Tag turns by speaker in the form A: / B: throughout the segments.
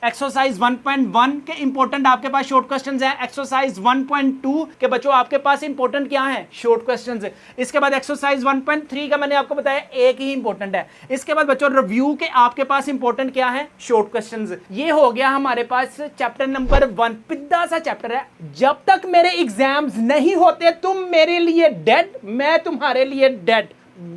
A: Exercise 1.1 के important आपके पास शॉर्ट क्वेश्चंस हैं। एक्सरसाइज 1.2 के बच्चों आपके पास इंपॉर्टेंट क्या है, शॉर्ट क्वेश्चंस। इसके बाद एक्सरसाइज 1.3 का मैंने आपको बताया एक ही इंपॉर्टेंट है। इसके बाद बच्चों रिव्यू के आपके पास इंपॉर्टेंट क्या है, शॉर्ट क्वेश्चंस। ये हो गया हमारे पास चैप्टर नंबर 1, पिद्दा सा चैप्टर है। जब तक मेरे एग्जाम्स नहीं होते तुम मेरे लिए डेड, मैं तुम्हारे लिए dead,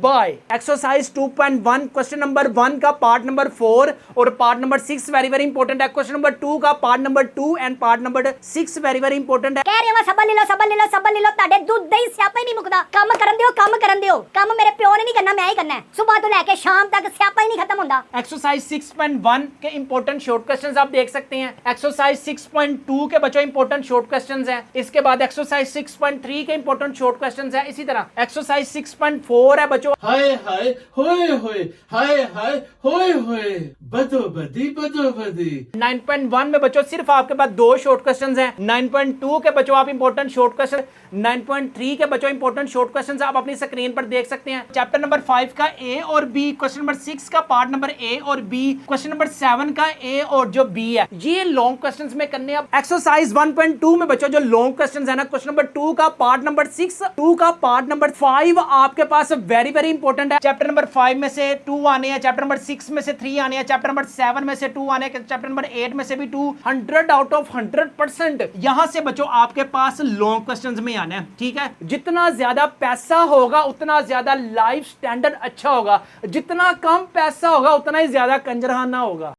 A: bye. Exercise 2.1 question number 1 का पार्ट नंबर 4 और part number 6 very very important है। क्वेश्चन नंबर 2 का part number 2 and part number 6 very very important है।
B: कह रहे हो सबल ले लो सबल ले लो सबल ले लो, ਤੁਹਾਡੇ ਦੁੱਧ ਦਹੀਂ ਸਿਆਪਾ ਹੀ ਨਹੀਂ ਮੁੱਕਦਾ। ਕੰਮ ਕਰਨ ਦਿਓ ਕੰਮ ਕਰਨ ਦਿਓ, ਕੰਮ ਮੇਰੇ ਪਿਓ ਨੇ ਨਹੀਂ ਕਰਨਾ, ਮੈਂ ਹੀ ਕਰਨਾ है। सुबह ਤੋਂ ਲੈ ਕੇ शाम तक ਸਿਆਪਾ ही नहीं खत्म ਹੁੰਦਾ।
A: एक्सरसाइज 6.1 के इंपॉर्टेंट शॉर्ट क्वेश्चंस आप देख सकते हैं। एक्सरसाइज 6.2 के बच्चों इंपॉर्टेंट शॉर्ट क्वेश्चंस हैं। इसके बाद एक्सरसाइज 6.3 के इंपॉर्टेंट शॉर्ट क्वेश्चंस हैं। इसी तरह एक्सरसाइज 6.4 है बच्चों,
C: हाय हाय होए होए, हाय हाय होए होए, बदो बदी बदो बदी।
A: 9.1 में बच्चों सिर्फ आपके पास 2 शॉर्ट क्वेश्चंस हैं। 9.2 के बच्चों आप इंपॉर्टेंट शॉर्ट क्वेश्चन, 9.3 के बच्चों इंपॉर्टेंट शॉर्ट क्वेश्चंस आप अपनी स्क्रीन पर देख सकते हैं। चैप्टर नंबर 5 का ए और बी, क्वेश्चन नंबर 6 का पार्ट नंबर ए और बी, क्वेश्चन नंबर 7 का ए और जो बी है, ये लॉन्ग क्वेश्चंस में करने। अब एक्सरसाइज 1.2 में बच्चों जो लॉन्ग क्वेश्चंस है ना, क्वेश्चन नंबर 2 का पार्ट नंबर 6, 2 का पार्ट नंबर 5 आपके पास वेरी वेरी इंपॉर्टेंट है। चैप्टर नंबर 5 में से 2 आने हैं, चैप्टर नंबर 6 में से 3 आने हैं, चैप्टर नंबर 7 में से 2 आने हैं, चैप्टर नंबर 8 में से भी 2, 100 आउट ऑफ 100% यहां से बच्चों आपके पास लॉन्ग क्वेश्चंस में आना है। ठीक है, जितना ज्यादा पैसा होगा उतना ज्यादा लाइफ स्टैंडर्ड अच्छा होगा, जितना कम पैसा होगा उतना ही ज्यादा कंजरखाना होगा।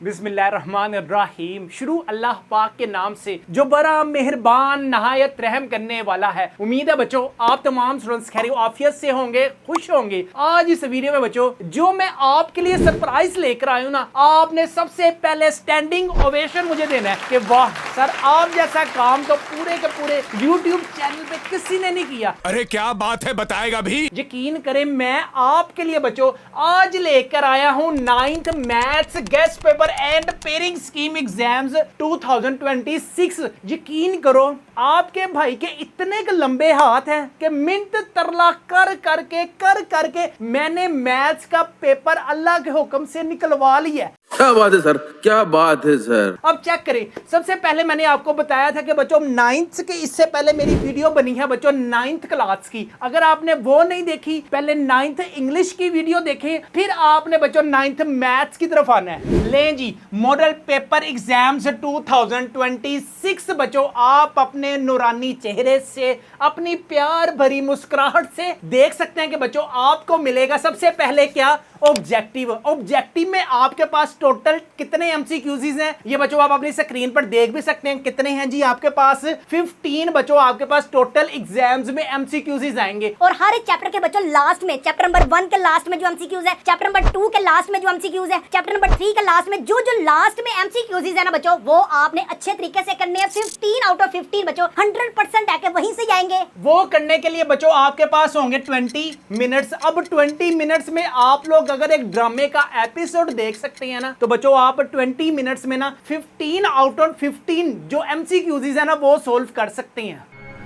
A: बिस्मिल्लाहिर्रहमानिर्रहीम, शुरू अल्लाह पाक के नाम से जो बड़ा मेहरबान नहायत रहम करने वाला है। उम्मीद है बच्चों आप तमाम स्टूडेंट्स खैर आफियत से होंगे, खुश होंगे। आज इस वीडियो में बच्चों जो मैं आपके लिए सरप्राइज लेकर आया हूं ना, आपने सबसे पहले स्टैंडिंग ओवेशन मुझे देना है कि वाह सर, आप जैसा काम तो पूरे के पूरे यूट्यूब चैनल पे किसी ने नहीं किया।
D: अरे क्या बात है, बताएगा भी।
A: यकीन करें मैं आपके लिए बच्चों आज लेकर आया हूं 9th maths guest paper and pairing scheme exams 2026। यकीन करो आपके भाई के इतने के लंबे हाथ हैं कि मिनट तरला कर करके मैंने मैथ्स का पेपर अल्लाह के हुक्म से निकलवा लिया।
E: क्या बात है सर, क्या बात है सर।
A: अब चेक करें, सबसे पहले मैंने आपको बताया था कि बच्चों 9th के इससे पहले मेरी वीडियो बनी है बच्चों 9th क्लास की। अगर आपने वो नहीं देखी, पहले 9th इंग्लिश की वीडियो देखें, फिर आपने बच्चों 9th मैथ्स की तरफ आना है। लें जी, मॉडल पेपर एग्जाम्स 2026 बच्चों आप अपने नूरानी चेहरे से, अपनी प्यार भरी मुस्कुराहट से देख सकते हैं कि बच्चों आपको मिलेगा सबसे पहले क्या, ऑब्जेक्टिव। ऑब्जेक्टिव में आपके पास टोटल कितने एमसीक्यूज़ हैं, ये बच्चों आप अपनी स्क्रीन पर देख भी सकते हैं कितने हैं जी आपके पास। 15 बच्चों आपके पास टोटल एग्जाम्स में एमसीक्यूज़ आएंगे।
B: और हर एक चैप्टर के बच्चों लास्ट में, चैप्टर नंबर 1 के लास्ट में जो एमसीक्यूज है, चैप्टर नंबर 2 के लास्ट में जो एमसीक्यूज है, चैप्टर नंबर 3 के लास्ट में जो लास्ट में एमसीक्यूज है ना बच्चों, वो आपने अच्छे तरीके से करने हैं। 15 आउट ऑफ 15 बच्चों 100% आके वहीं से जाएंगे।
A: वो करने के लिए बच्चों आपके पास होंगे 20 मिनट्स। अब 20 मिनट्स में आप लोग अगर एक ड्रामे का एपिसोड देख सकते हैं ना, तो बच्चों आप 20 मिनट्स में ना 15 आउट ऑफ 15 जो एमसीक्यूज है ना वो सोल्व कर सकते हैं।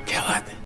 D: क्या बात है।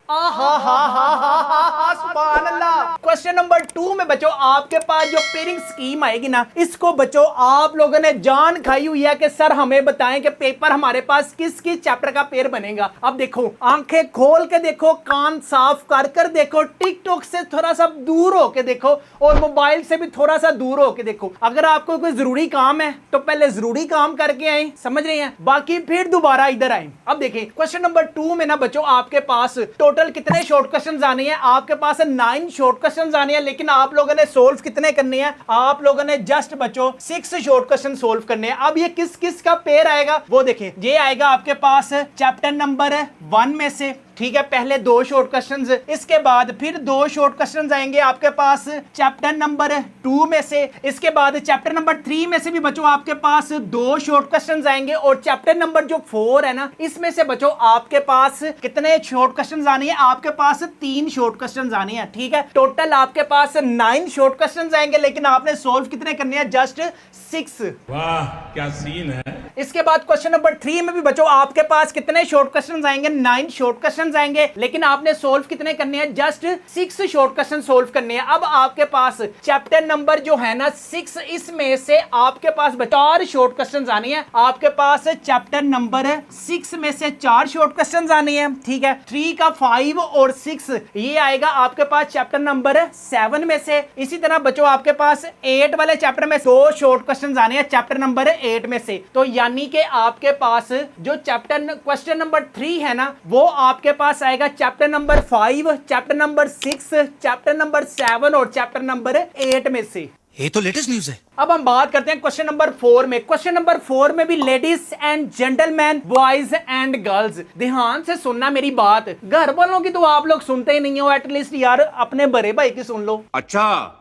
A: सुभान अल्लाह। क्वेश्चन नंबर 2 में बच्चों आपके पास जो पेयरिंग स्कीम आएगी ना, इसको बच्चों आप लोगों ने जान खाई हुई है कि सर हमें बताएं कि पेपर हमारे पास किस किस चैप्टर का पेयर बनेगा। अब देखो, आंखें खोल के देखो, कान साफ कर देखो, टिकटॉक से थोड़ा सा दूर होके देखो और मोबाइल से भी थोड़ा सा दूर होके देखो। अगर आपको कोई जरूरी काम है तो पहले जरूरी काम करके आए, समझ रहे हैं, बाकी फिर दोबारा इधर आए। अब देखिए क्वेश्चन नंबर 2 में ना बच्चों आपके पास टोटल कितने शॉर्ट क्वेश्चंस आने हैं, आपके पास 9 शॉर्ट क्वेश्चंस आने हैं, लेकिन आप लोगों ने सोल्व कितने करने हैं, आप लोगों ने जस्ट बच्चों 6 शॉर्ट क्वेश्चन सोल्व करने हैं। अब ये किस किस का पेयर आएगा वो देखें। ये आएगा आपके पास चैप्टर नंबर 1 में से, ठीक है, पहले 2 शॉर्ट क्वेश्चंस, इसके बाद फिर 2 शॉर्ट क्वेश्चंस आएंगे आपके पास चैप्टर नंबर 2 में से, इसके बाद चैप्टर नंबर 3 में से भी बच्चों आपके पास 2 शॉर्ट क्वेश्चंस आएंगे, और चैप्टर नंबर जो 4 है ना, इसमें से बच्चों आपके पास कितने शॉर्ट क्वेश्चंस आने हैं, आपके पास 3 शॉर्ट क्वेश्चंस आने हैं। ठीक है, टोटल आपके पास 9 शॉर्ट क्वेश्चंस आएंगे, लेकिन आपने सोल्व कितने करने हैं, जस्ट 6।
D: वाह क्या सीन है।
A: इसके बाद क्वेश्चन नंबर 3 में भी बच्चों आपके पास कितने शॉर्ट क्वेश्चंस आएंगे, 9 शॉर्ट क्वेश्चंस क्वेश्चंस आएंगे, लेकिन आपने सोल्व कितने करने हैं? जस्ट 6 शॉर्ट क्वेश्चन सोल्व करने हैं। अब आपके पास चैप्टर नंबर जो है ना 6, इसमें से आपके पास 4 शॉर्ट क्वेश्चंस आने हैं। आपके पास चैप्टर नंबर 6 में से 4 शॉर्ट क्वेश्चंस आने हैं, ठीक है। 3 का 5 और 6 ये आएगा आपके पास चैप्टर नंबर 7 में से। इसी तरह बच्चों आपके पास 8 वाले चैप्टर में 2 शॉर्ट क्वेश्चंस आने हैं चैप्टर नंबर 8 में से। तो यानी कि आपके पास जो चैप्टर क्वेश्चन नंबर 3 है ना वो आपके पास आएगा chapter number 5, chapter number 6, chapter number 7 और चैप्टर नंबर 8 में से।
F: ये तो लेटेस्ट न्यूज़ है।
A: अब हम बात करते हैं क्वेश्चन नंबर 4 में। क्वेश्चन नंबर 4 में भी ladies and gentleman, boys and girls, ध्यान से सुनना मेरी बात। घर वालों की तो आप लोग सुनते ही नहीं हो, एटलीस्ट यार अपने बड़े भाई की सुन लो।
D: अच्छा,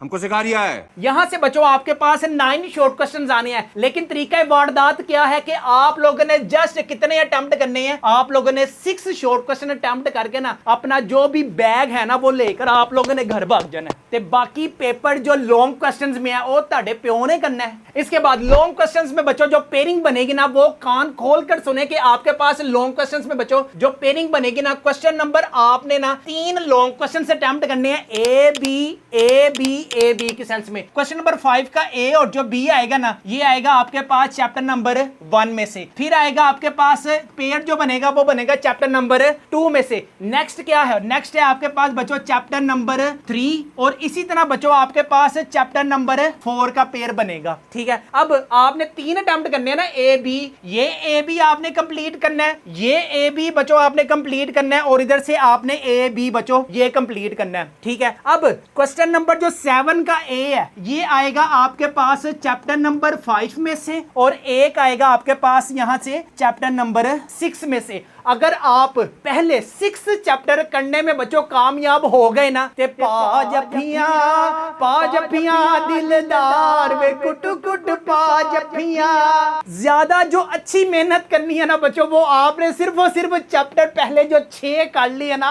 D: हमको सिखा रिया है।
A: यहां से बच्चों आपके पास 9 शॉर्ट क्वेश्चंस आने हैं, लेकिन तरीका वारदात क्या है कि आप लोगों ने जस्ट कितने अटेम्प्ट करने हैं? आप लोगों ने 6 शॉर्ट क्वेश्चन अटेम्प्ट करके ना अपना जो भी बैग है ना वो लेकर आप लोगों ने घर भाग जाना है। ते बाकी पेपर जो लॉन्ग क्वेश्चंस में है वो ताड़े प्यो ने करना है। इसके बाद लॉन्ग क्वेश्चंस में बच्चों जो पेयरिंग बनेगी ना वो कान खोल कर सुने कि आपके पास लॉन्ग क्वेश्चंस में बच्चों जो पेयरिंग बनेगी ना, क्वेश्चन नंबर आपने ना 3 लॉन्ग क्वेश्चन अटेम्प्ट करने हैं, ए बी के सेंस में। क्वेश्चन नंबर 5 का ए और जो बी आएगा ना ये आएगा आपके पास चैप्टर नंबर 1 में से। फिर आएगा आपके पास पेयर जो बनेगा वो बनेगा चैप्टर नंबर 2 में से। नेक्स्ट क्या है? नेक्स्ट है आपके पास बच्चों चैप्टर नंबर 3 और इसी तरह बच्चों आपके पास चैप्टर नंबर 4 का पेयर बनेगा, ठीक है। अब आपने 3 अटेम्प्ट करने हैं ना, ए बी, ये ए बी आपने कंप्लीट करना है, ये ए बी बच्चों आपने कंप्लीट करना है और इधर से आपने ए बी बच्चों ये कंप्लीट करना है, ठीक है। अब क्वेश्चन नंबर जो 7 का ए है ये आएगा आपके पास चैप्टर नंबर 5 में से और एक आएगा आपके पास यहां से चैप्टर नंबर 6 में से। अगर आप पहले 6 चैप्टर करने में बच्चों कामयाब हो गए ना ते पाजपियां दिलदार वे कुट कुट पाजपियां। ज्यादा जो अच्छी मेहनत करनी है ना बच्चों वो आपने सिर्फ और सिर्फ चैप्टर पहले जो 6 कर लिए ना।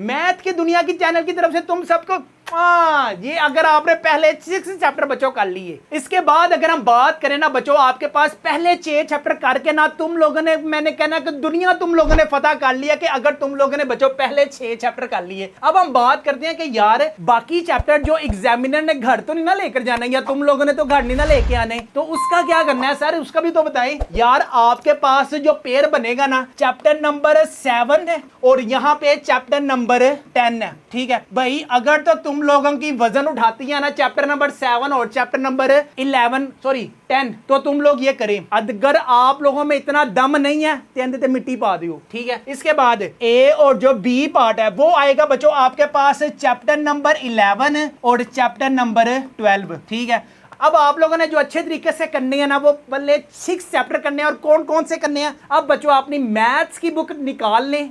A: मैथ की दुनिया की चैनल की तरफ से तुम सबको ये अगर आपने पहले 6 चैप्टर बच्चों कर लिए, इसके बाद अगर हम बात करें ना बच्चों आपके पास पहले 6 चैप्टर करके ना तुम लोगों ने, मैंने कहना कि दुनिया तुम लोगों ने फतह कर लिया कि अगर तुम लोगों ने बच्चों पहले 6 चैप्टर कर लिए। अब हम बात करते हैं कि यार बाकी चैप्टर जो एग्जामिनर ने घर तो नहीं ना लेकर जाना या तुम लोगों ने तो घर नहीं ना लेके आने, तो उसका क्या करना है सर? उसका भी तो बताएं यार। आपके पास जो पेयर बनेगा ना चैप्टर नंबर 7 है और यहाँ पे चैप्टर नंबर 10 है, ठीक है भाई। अगर तो तुम लोगों की वजन उठाती है ना चैप्टर नंबर 7 और चैप्टर नंबर 10, तो तुम लोग ये करें। अगर आप लोगों में इतना दम नहीं है तो मिट्टी पा दियो, ठीक है। इसके बाद ए और जो बी पार्ट है वो आएगा बच्चों आपके पास चैप्टर नंबर 11 और चैप्टर नंबर 12, ठीक है। अब आप लोगों ने जो अच्छे तरीके से करने हैं ना वो पहले 6 चैप्टर करने हैं और कौन कौन से करने हैं। अब बच्चों अपनी मैथ्स की बुक निकाल लें।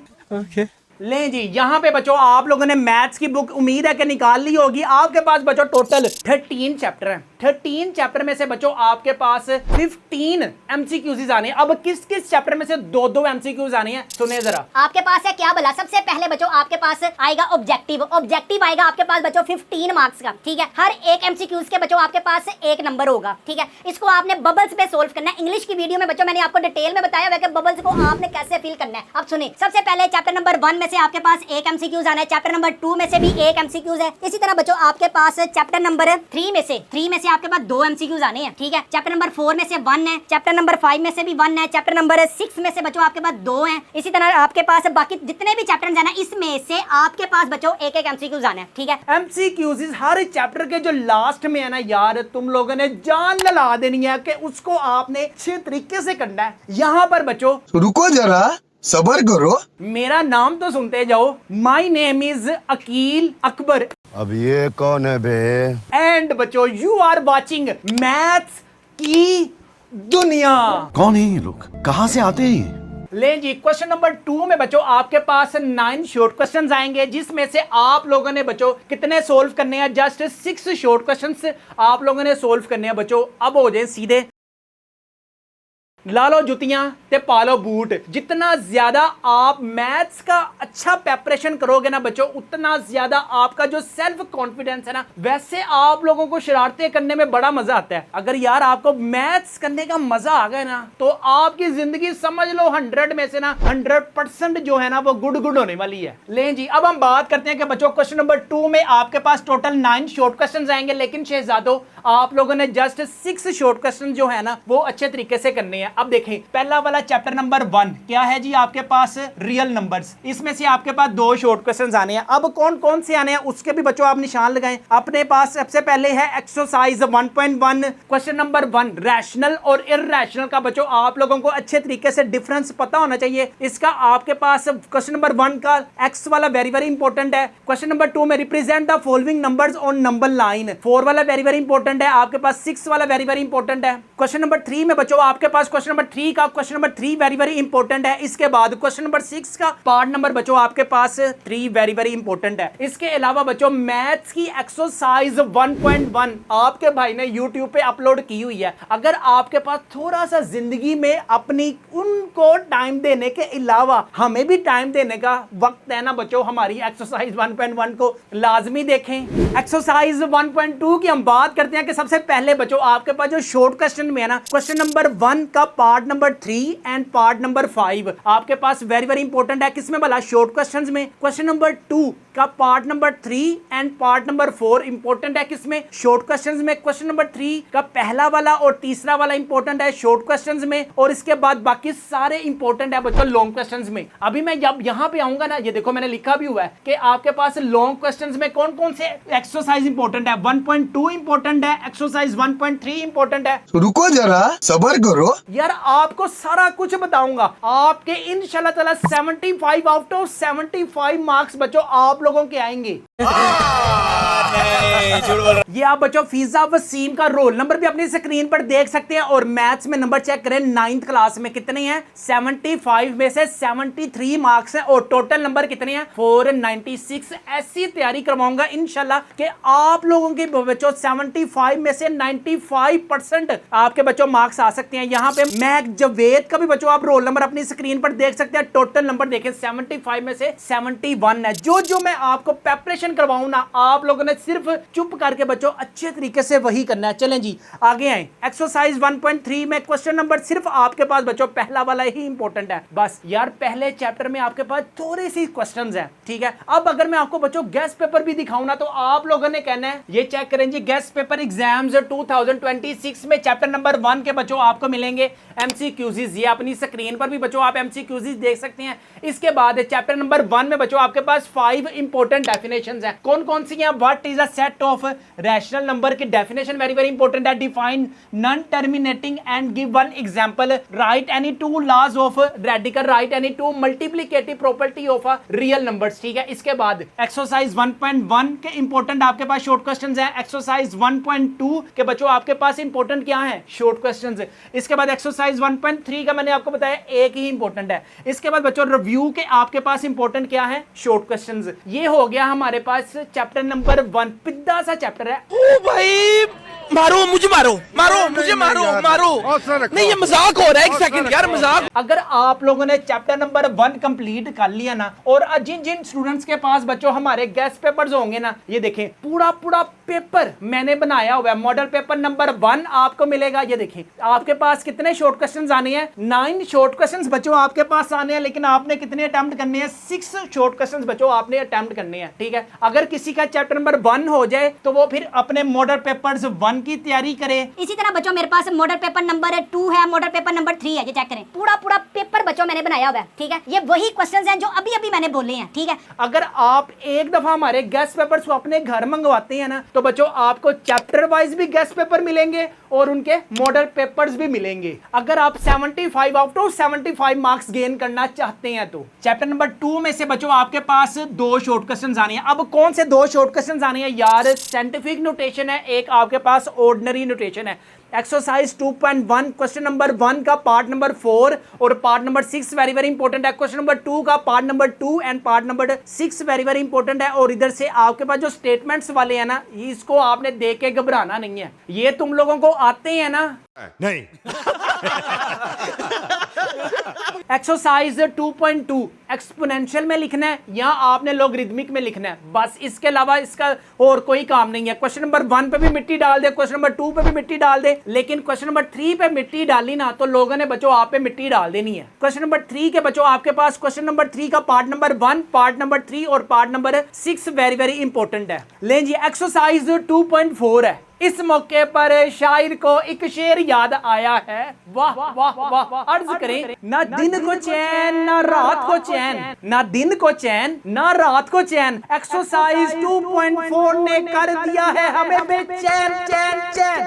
A: लें जी, यहाँ पे बच्चों आप लोगों ने मैथ्स की बुक उम्मीद है कि निकाल ली होगी। आपके पास बच्चों टोटल 13 चैप्टर हैं। 13 चैप्टर में से बच्चों आपके पास 15 एमसीक्यूज आने हैं। अब किस किस चैप्टर में से 2-2 एमसीक्यूज आने हैं सुने जरा।
B: आपके पास है क्या भला? सबसे पहले बच्चों आपके पास आएगा ऑब्जेक्टिव। ऑब्जेक्टिव आएगा आपके पास बच्चों 15 मार्क्स का, ठीक है। हर एक एमसीक्यूज के बच्चों आपके पास 1 नंबर होगा, ठीक है। इसको आपने बबल्स पे सोल्व करना है। इंग्लिश की वीडियो में बच्चों मैंने आपको डिटेल में बताया हुआ है कि बबल्स को आपने कैसे फिल करना है। अब सुनिए, सबसे पहले चैप्टर नंबर 1 में से आपके पास 1 एमसीक्यूज आना है, चैप्टर नंबर 2 में से भी 1 एमसीक्यूज है। इसी तरह बच्चों आपके पास चैप्टर नंबर 3 में से आपके पास 2 एमसीक्यूज आने हैं, ठीक है। चैप्टर नंबर 4 में से 1 है, चैप्टर नंबर 5 में से भी 1 है, चैप्टर नंबर 6 में से बच्चों आपके पास 2 हैं। इसी तरह आपके पास बाकी जितने भी चैप्टर्स हैं ना इसमें से आपके पास बच्चों 1-1 एमसीक्यूज आना है, ठीक है।
A: एमसीक्यूज हर चैप्टर के जो लास्ट में है ना यार तुम लोगों ने जान लगा देनी है कि उसको आपने अच्छे तरीके से करना है। यहाँ पर बच्चों
G: रुको जरा, सबर करो।
A: मेरा नाम तो सुनते जाओ। My name is Akeel Akbar.
G: अब ये कौन है बे?
A: एंड बच्चों यू आर वाचिंग मैथ्स की दुनिया।
F: कौन है ये लोग? कहाँ से आते हैं?
A: ले जी, क्वेश्चन नंबर 2 में बच्चों आपके पास 9 शॉर्ट क्वेश्चंस आएंगे जिसमें से आप लोगों ने बच्चों कितने सोल्व करने हैं? जस्ट 6 शॉर्ट क्वेश्चंस आप लोगों ने सोल्व करने हैं बच्चों। अब हो जाए सीधे। ला लो जुतियां ते पा लो बूट। जितना ज्यादा आप मैथ्स का अच्छा प्रेपरेशन करोगे ना बच्चों, उतना ज्यादा आपका जो सेल्फ कॉन्फिडेंस है ना, वैसे आप लोगों को शरारतें करने में बड़ा मजा आता है। अगर यार आपको मैथ्स करने का मजा आ गया ना, तो आपकी जिंदगी समझ लो 100 में से ना 100% जो है ना वो गुड होने वाली है। लें जी, अब हम बात करते हैं कि बच्चों क्वेश्चन नंबर 2 में आपके पास टोटल 9 शॉर्ट क्वेश्चंस आएंगे, लेकिन शहजादों आप लोगों ने जस्ट 6 शॉर्ट क्वेश्चन जो है ना वो अच्छे तरीके से करने हैं। अब देखें, पहला वाला चैप्टर नंबर 1 क्या है जी, आपके पास रियल नंबर्स। इसमें से आपके पास 2 शॉर्ट क्वेश्चंस आने हैं। अब कौन कौन से आने हैं उसके भी बच्चों आप निशान लगाएं। अपने पास सबसे पहले है एक्सरसाइज 1.1 क्वेश्चन नंबर 1, रैशनल और इरैशनल का बच्चों आप लोगों को अच्छे तरीके से डिफरेंस पता होना चाहिए। इसका आपके पास क्वेश्चन नंबर 1 का एक्स वाला वेरी वेरी इंपॉर्टेंट है। क्वेश्चन नंबर 2 में represent the following numbers on number line, 4 वाला वेरी वेरी इंपॉर्टेंट है। आपके पास 6 वाला वेरी वेरी इंपॉर्टेंट है। क्वेश्चन नंबर 3 में बच्चों आपके पास क्वेश्चन नंबर 3 का question number 3 very very important है। इसके बाद क्वेश्चन नंबर 6 का पार्ट नंबर बच्चों आपके पास 3 वेरी वेरी इंपॉर्टेंट है। इसके अलावा बच्चों मैथ्स की एक्सरसाइज 1.1 आपके भाई ने YouTube पे अपलोड की हुई है। अगर आपके पास थोड़ा सा जिंदगी में अपनी उनको टाइम देने के अलावा हमें भी टाइम देने का वक्त है ना बच्चों, हमारी एक्सरसाइज 1.1 को लाजमी देखें। एक्सरसाइज 1.2 की हम बात करते हैं कि सबसे पहले बच्चों आपके पास जो शॉर्ट क्वेश्चन में है ना, क्वेश्चन नंबर 1 का part number 3 and part number 5 आपके पास वेरी वेरी इंपॉर्टेंट है। किसमें भला? शॉर्ट क्वेश्चंस में। क्वेश्चन नंबर 2 का part number 3 and part number 4 important है। किसमें? शॉर्ट क्वेश्चंस में। क्वेश्चन नंबर 3 का पहला वाला और तीसरा वाला इंपॉर्टेंट है शॉर्ट क्वेश्चंस में, और इसके बाद बाकी सारे इंपॉर्टेंट है बच्चों लॉन्ग क्वेश्चंस में। अभी मैं जब यहां पे आऊंगा ना, ये देखो मैंने लिखा भी हुआ है कि आपके पास लॉन्ग क्वेश्चंस में कौन कौन से एक्सरसाइज इंपॉर्टेंट है। 1.2 इंपॉर्टेंट है, एक्सरसाइज 1.3 इंपॉर्टेंट है।
G: रुको जरा, सबर करो।
A: यार आपको सारा कुछ बताऊंगा। आपके इंशाल्लाह ताला 75 आउट ऑफ 75 मार्क्स बच्चों आप लोगों के आएंगे। ये आप बच्चों फिजा वसीम का रोल नंबर भी अपनी स्क्रीन पर देख सकते हैं, और मैथ्स में नंबर चेक करें 9th क्लास में कितने हैं, 75 में से 73 मार्क्स हैं, और टोटल नंबर कितने हैं 496। ऐसी तैयारी करवाऊंगा इंशाल्लाह कि आप लोगों के बच्चों 75 में से 95% आपके बच्चों मार्क्स आ सकते हैं। यहाँ पे महक जवेद का भी बच्चों आप रोल नंबर अपनी स्क्रीन पर देख सकते हैं। टोटल नंबर देखें 75 में से 71 है। जो मैं आपको प्रेपरेशन करवाऊं ना, आप लोगों ने सिर्फ चुप करके बच्चों अच्छे तरीके से वही करना है। चलें जी आगे आए। एक्सरसाइज 1.3 में क्वेश्चन नंबर सिर्फ आपके पास बच्चों पहला वाला ही इंपॉर्टेंट है। बस यार पहले चैप्टर में आपके पास थोड़ी सी क्वेश्चंस हैं, ठीक है। अब अगर मैं आपको बच्चों गेस्ट पेपर भी दिखाऊं ना, तो आप लोगों ने कहना है ये चेक करें जी, गेस्ट पेपर एग्जाम्स 2026 में चैप्टर नंबर 1 के बच्चों आपको मिलेंगे MCQs। ये अपनी स्क्रीन पर भी बच्चों आप MCQs देख सकते हैं। इसके बाद चैप्टर नंबर 1 में बच्चों आपके पास 5 इंपॉर्टेंट डेफिनेशंस हैं। कौन कौन सी हैं? What is a set of rational number की डेफिनेशन वेरी वेरी इंपॉर्टेंट है। Define non terminating and give one example. Write any 2 laws of radical. Write any 2 multiplicative property of a real numbers, ठीक है। इसके बाद exercise 1.1 के important आपके पास short questions हैं। एक्सरसाइज 1.2 के बच्चों आपके पास इंपॉर्टेंट क्या है? Short questions. इसके बाद एक्सरसाइज 1.3 का मैंने आपको बताया एक ही इंपॉर्टेंट है। इसके बाद बच्चों रिव्यू के आपके पास इंपॉर्टेंट क्या है? Short questions. ये हो गया हमारे पास चैप्टर नंबर 1। पिद्दा सा चैप्टर है।
F: ओ भाई मारो मुझे, मारो मुझे, मारो नहीं ये मजाक हो रहा है। एक सेकंड यार, मजाक।
A: अगर आप लोगों ने चैप्टर नंबर 1 कंप्लीट कर लिया ना, और जिन जिन स्टूडेंट्स के पास बच्चों हमारे गेस्ट पेपर्स होंगे ना, ये देखें पूरा पेपर मैंने बनाया हुआ है। मॉडल पेपर नंबर 1 आपको मिलेगा। ये देखें आपके पास कितने शॉर्ट क्वेश्चंस आने हैं, 9 शॉर्ट क्वेश्चंस बच्चों आपके पास आने हैं। लेकिन आपने कितने अटेम्प्ट करने हैं? 6 शॉर्ट क्वेश्चंस बच्चों आपने अटेम्प्ट करने हैं, ठीक है। अगर किसी का चैप्टर नंबर 1 हो जाए तो वो फिर अपने मॉडल पेपर्स 1 की तैयारी करे।
B: इसी तरह बच्चों मेरे पास मॉडल पेपर नंबर 2 है, मॉडल पेपर नंबर 3 है। ये चेक करें, पूरा पेपर बच्चों मैंने बनाया हुआ है, ठीक है। ये वही क्वेश्चंस हैं जो अभी मैंने बोले हैं, ठीक है।
A: अगर आप एक दफा हमारे गेस्ट पेपर्स को अपने घर मंगवाते हैं ना, तो बच्चों आपको चैप्टर वाइज भी गेस्ट पेपर मिलेंगे और उनके मॉडल पेपर्स भी मिलेंगे। अगर आप 75 आउट ऑफ 75 मार्क्स गेन करना चाहते हैं तो चैप्टर नंबर 2 में से बच्चों आपके पास 2 शॉर्ट क्वेश्चंस आने हैं। अब कौन से 2 शॉर्ट क्वेश्चंस आने हैं यार? साइंटिफिक नोटेशन है, एक आपके पास ऑर्डिनरी नोटेशन है। एक्सरसाइज 2.1 क्वेश्चन नंबर 1 का पार्ट नंबर 4 और part number 6 very very important है। क्वेश्चन नंबर 2 का part number 2 and part number 6 very very important है। और इधर से आपके पास जो स्टेटमेंट्स वाले हैं ना, इसको आपने देख के घबराना नहीं है। ये तुम लोगों को आते हैं ना?
F: नहीं
A: एक्सरसाइज 2.2 एक्सपोनेंशियल में लिखना है या आपने लॉगरिदमिक में लिखना है, बस इसके अलावा इसका और कोई काम नहीं है। क्वेश्चन नंबर 1 पे भी मिट्टी डाल दे, क्वेश्चन नंबर 2 पे भी मिट्टी डाल दे, लेकिन क्वेश्चन नंबर 3 पे मिट्टी डाली ना तो लोगों ने बच्चों आप पे मिट्टी डाल देनी है। क्वेश्चन नंबर 3 के बच्चों आपके पास क्वेश्चन नंबर 3 का पार्ट नंबर 1, पार्ट नंबर 3 और part number 6 very very important है। लें जी, एक्सरसाइज 2.4 है। इस मौके पर शायर को एक शेर याद आया है। वाह वाह वाह वाह, अर्ज करें, ना दिन को चैन ना रात को चैन, ना दिन को चैन ना रात को चैन, एक्सरसाइज 2.4 ने कर दिया है हमें बेचैन चैन चैन।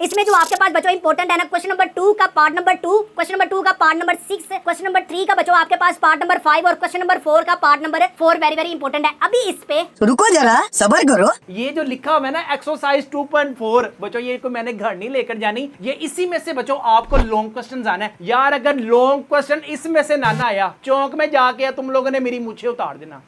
B: इसमें जो आपके पास बच्चों इंपॉर्टेंट है ना, क्वेश्चन नंबर 2 का पार्ट नंबर 2, क्वेश्चन नंबर 2 का पार्ट नंबर 6, क्वेश्चन नंबर 3 का बच्चों आपके पास पार्ट नंबर 5 और क्वेश्चन नंबर 4 का part number 4 very very important है। अभी इस पे
G: रुको जरा, सबर करो।
A: ये जो लिखा हुआ है ना एक्सरसाइज 2.4 बच्चों, ये को मैंने घर नहीं लेकर जानी, ये इसी में से बच्चों आपको लॉन्ग क्वेश्चन आना है यार। अगर लॉन्ग क्वेश्चन इसमें से ना आया, चौक में जाके तुम लोगों ने मेरी मूछें उतार देना।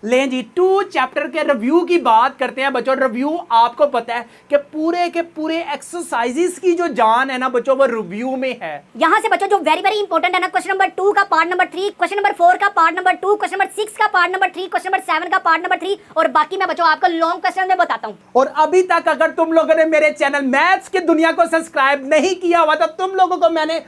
A: लें जी, 2 चैप्टर के रिव्यू की बात करते हैं बच्चों। रिव्यू आपको पता है कि पूरे के पूरे एक्सरसाइजेस की जो जान है ना बच्चों वो रिव्यू में है।
B: यहाँ से बच्चों जो वेरी वेरी इंपॉर्टेंट है ना, क्वेश्चन नंबर 2 का पार्ट नंबर 3, क्वेश्चन नंबर 4 का पार्ट नंबर 2, क्वेश्चन नंबर 6 का पार्ट नंबर 3, क्वेश्चन नंबर 7 का पार्ट नंबर 3 और बाकी मैं बच्चों आपको लॉन्ग क्वेश्चन में बताता हूँ।
A: और अभी तक अगर तुम लोगों ने मेरे चैनल मैथ्स की दुनिया को सब्सक्राइब नहीं किया हुआ तो तुम लोगों को मैंने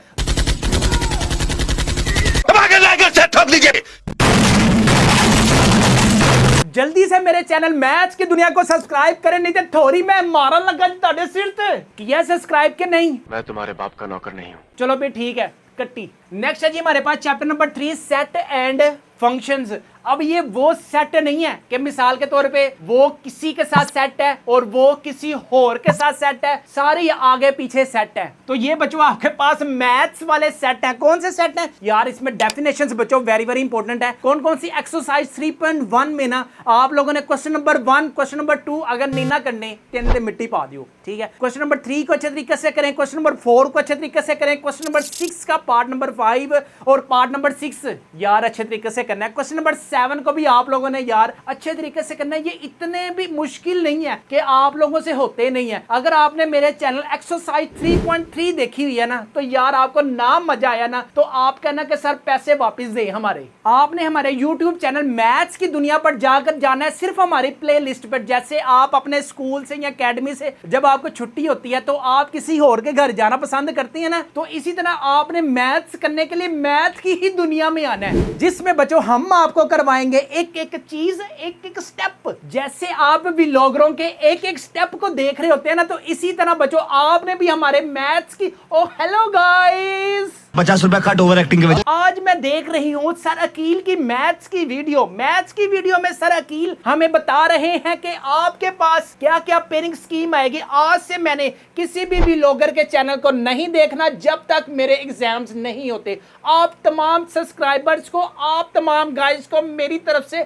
A: जल्दी से मेरे चैनल मैथ्स की दुनिया को सब्सक्राइब करें, नहीं तो थोड़ी मैं मारन लगा ताड़े सिर ते। किया सब्सक्राइब के नहीं?
H: मैं तुम्हारे बाप का नौकर नहीं हूँ।
A: चलो भी ठीक है, कट्टी। नेक्स्ट है जी हमारे पास chapter number 3 set and functions. अब ये वो सेट नहीं है कि मिसाल के तौर पे वो किसी के साथ सेट है और वो किसी और के साथ सेट है, सारे आगे पीछे सेट है। तो ये बच्चों आपके पास मैथ्स वाले सेट है। कौन से सेट है यार? इसमें डेफिनेशंस बच्चों वेरी वेरी इंपॉर्टेंट है। कौन कौन सी एक्सरसाइज 3.1 में ना आप लोगों ने क्वेश्चन नंबर 1, क्वेश्चन नंबर 2 अगर नहीं ना करने तेन मिट्टी पा दियो, ठीक है। क्वेश्चन नंबर 3 को अच्छे तरीके से करें, क्वेश्चन नंबर 4 को अच्छे तरीके से करें, क्वेश्चन नंबर 6 का पार्ट नंबर 5 और पार्ट नंबर 6 यार अच्छे तरीके से करना है। क्वेश्चन नंबर 7 को भी आप लोगों ने यार अच्छे तरीके से करना है। ये इतने भी मुश्किल नहीं है कि आप लोगों से होते नहीं है। अगर आपने मेरे चैनल एक्सरसाइज 3.3 देखी हुई है ना तो यार आपको ना मजा आया ना तो आप कहना कि सर पैसे वापस दे हमारे। आपने हमारे YouTube चैनल मैथ्स की दुनिया पर जाकर जाना है, सिर्फ हमारी प्ले लिस्ट पर। जैसे आप अपने स्कूल से या अकेडमी से जब आपको छुट्टी होती है तो आप किसी और के घर जाना पसंद करती है ना, तो इसी तरह आपने मैथ्स करने के लिए मैथ की ही दुनिया में आना है, जिसमें बच्चों हम आपको करवाएंगे एक एक चीज, एक एक स्टेप। जैसे आप व्लॉगरों के एक एक स्टेप को देख रहे होते हैं ना, तो इसी तरह बच्चों आपने भी हमारे मैथ्स की ओ हेलो गाइस
G: 50 रुपया कट ओवर एक्टिंग के वजह।
A: आज मैं देख रही हूँ सर अकील की मैथ्स की वीडियो में सर अकील हमें बता रहे हैं कि आपके पास क्या क्या पेयरिंग स्कीम आएगी। आज से मैंने किसी भी व्लॉगर के चैनल को नहीं देखना जब तक मेरे एग्जाम्स नहीं होते। आप तमाम सब्सक्राइबर्स को, आप तमाम गाइस को मेरी तरफ से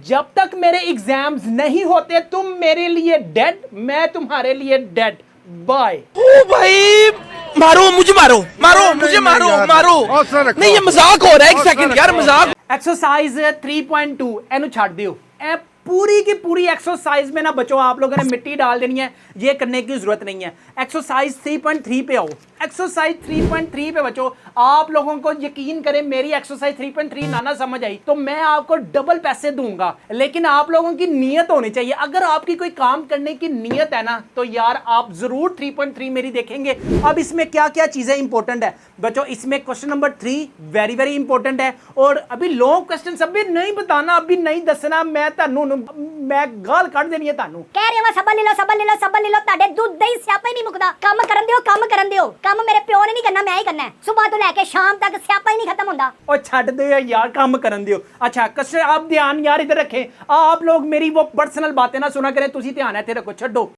A: जब तक मेरे एग्जाम्स नहीं होते तुम मेरे लिए डेड, मैं तुम्हारे लिए डेड। बाय।
F: ओ भाई मारो मुझे, मारो मुझे, मारो नहीं ये मजाक हो रहा है। एक सेकंड यार, मजाक।
A: एक्सरसाइज 3.2 एनु छाड़ दियो। पूरी की पूरी एक्सरसाइज में ना बच्चों आप लोगों ने मिट्टी डाल देनी है, ये करने की जरूरत नहीं है। एक्सरसाइज 3.3 पे आओ। एक्सरसाइज 3.3 पे बच्चों आप लोगों को यकीन करें मेरी एक्सरसाइज 3.3 ना समझ आई तो मैं आपको डबल पैसे दूंगा, लेकिन आप लोगों की नीयत होनी चाहिए। अगर आपकी कोई काम करने की नीयत है ना तो यार आप जरूर 3.3 मेरी देखेंगे। अब इसमें क्या क्या चीजें इंपॉर्टेंट है बच्चों, इसमें question number 3 very very important है। और अभी लॉन्ग क्वेश्चन अभी नहीं बताना, अभी नहीं दसना, मैं गाल कट देनी है तानू।
B: कह रहे हो सबर ले लो ताडे दूध दही स्यापा ही नहीं मुकदा। काम करन दियो काम मेरे प्यो ने नहीं करना, मैं ही करना है। सुबह तो लेके शाम तक स्यापा ही नहीं खत्म होता।
A: ओ छੱਡ दे यार, काम करन दियो। अच्छा क्वेश्चन आप ध्यान यार इधर रखें, आप लोग मेरी वो पर्सनल बातें ना सुना करें, तुसी ध्यान है रखो, छड्डो।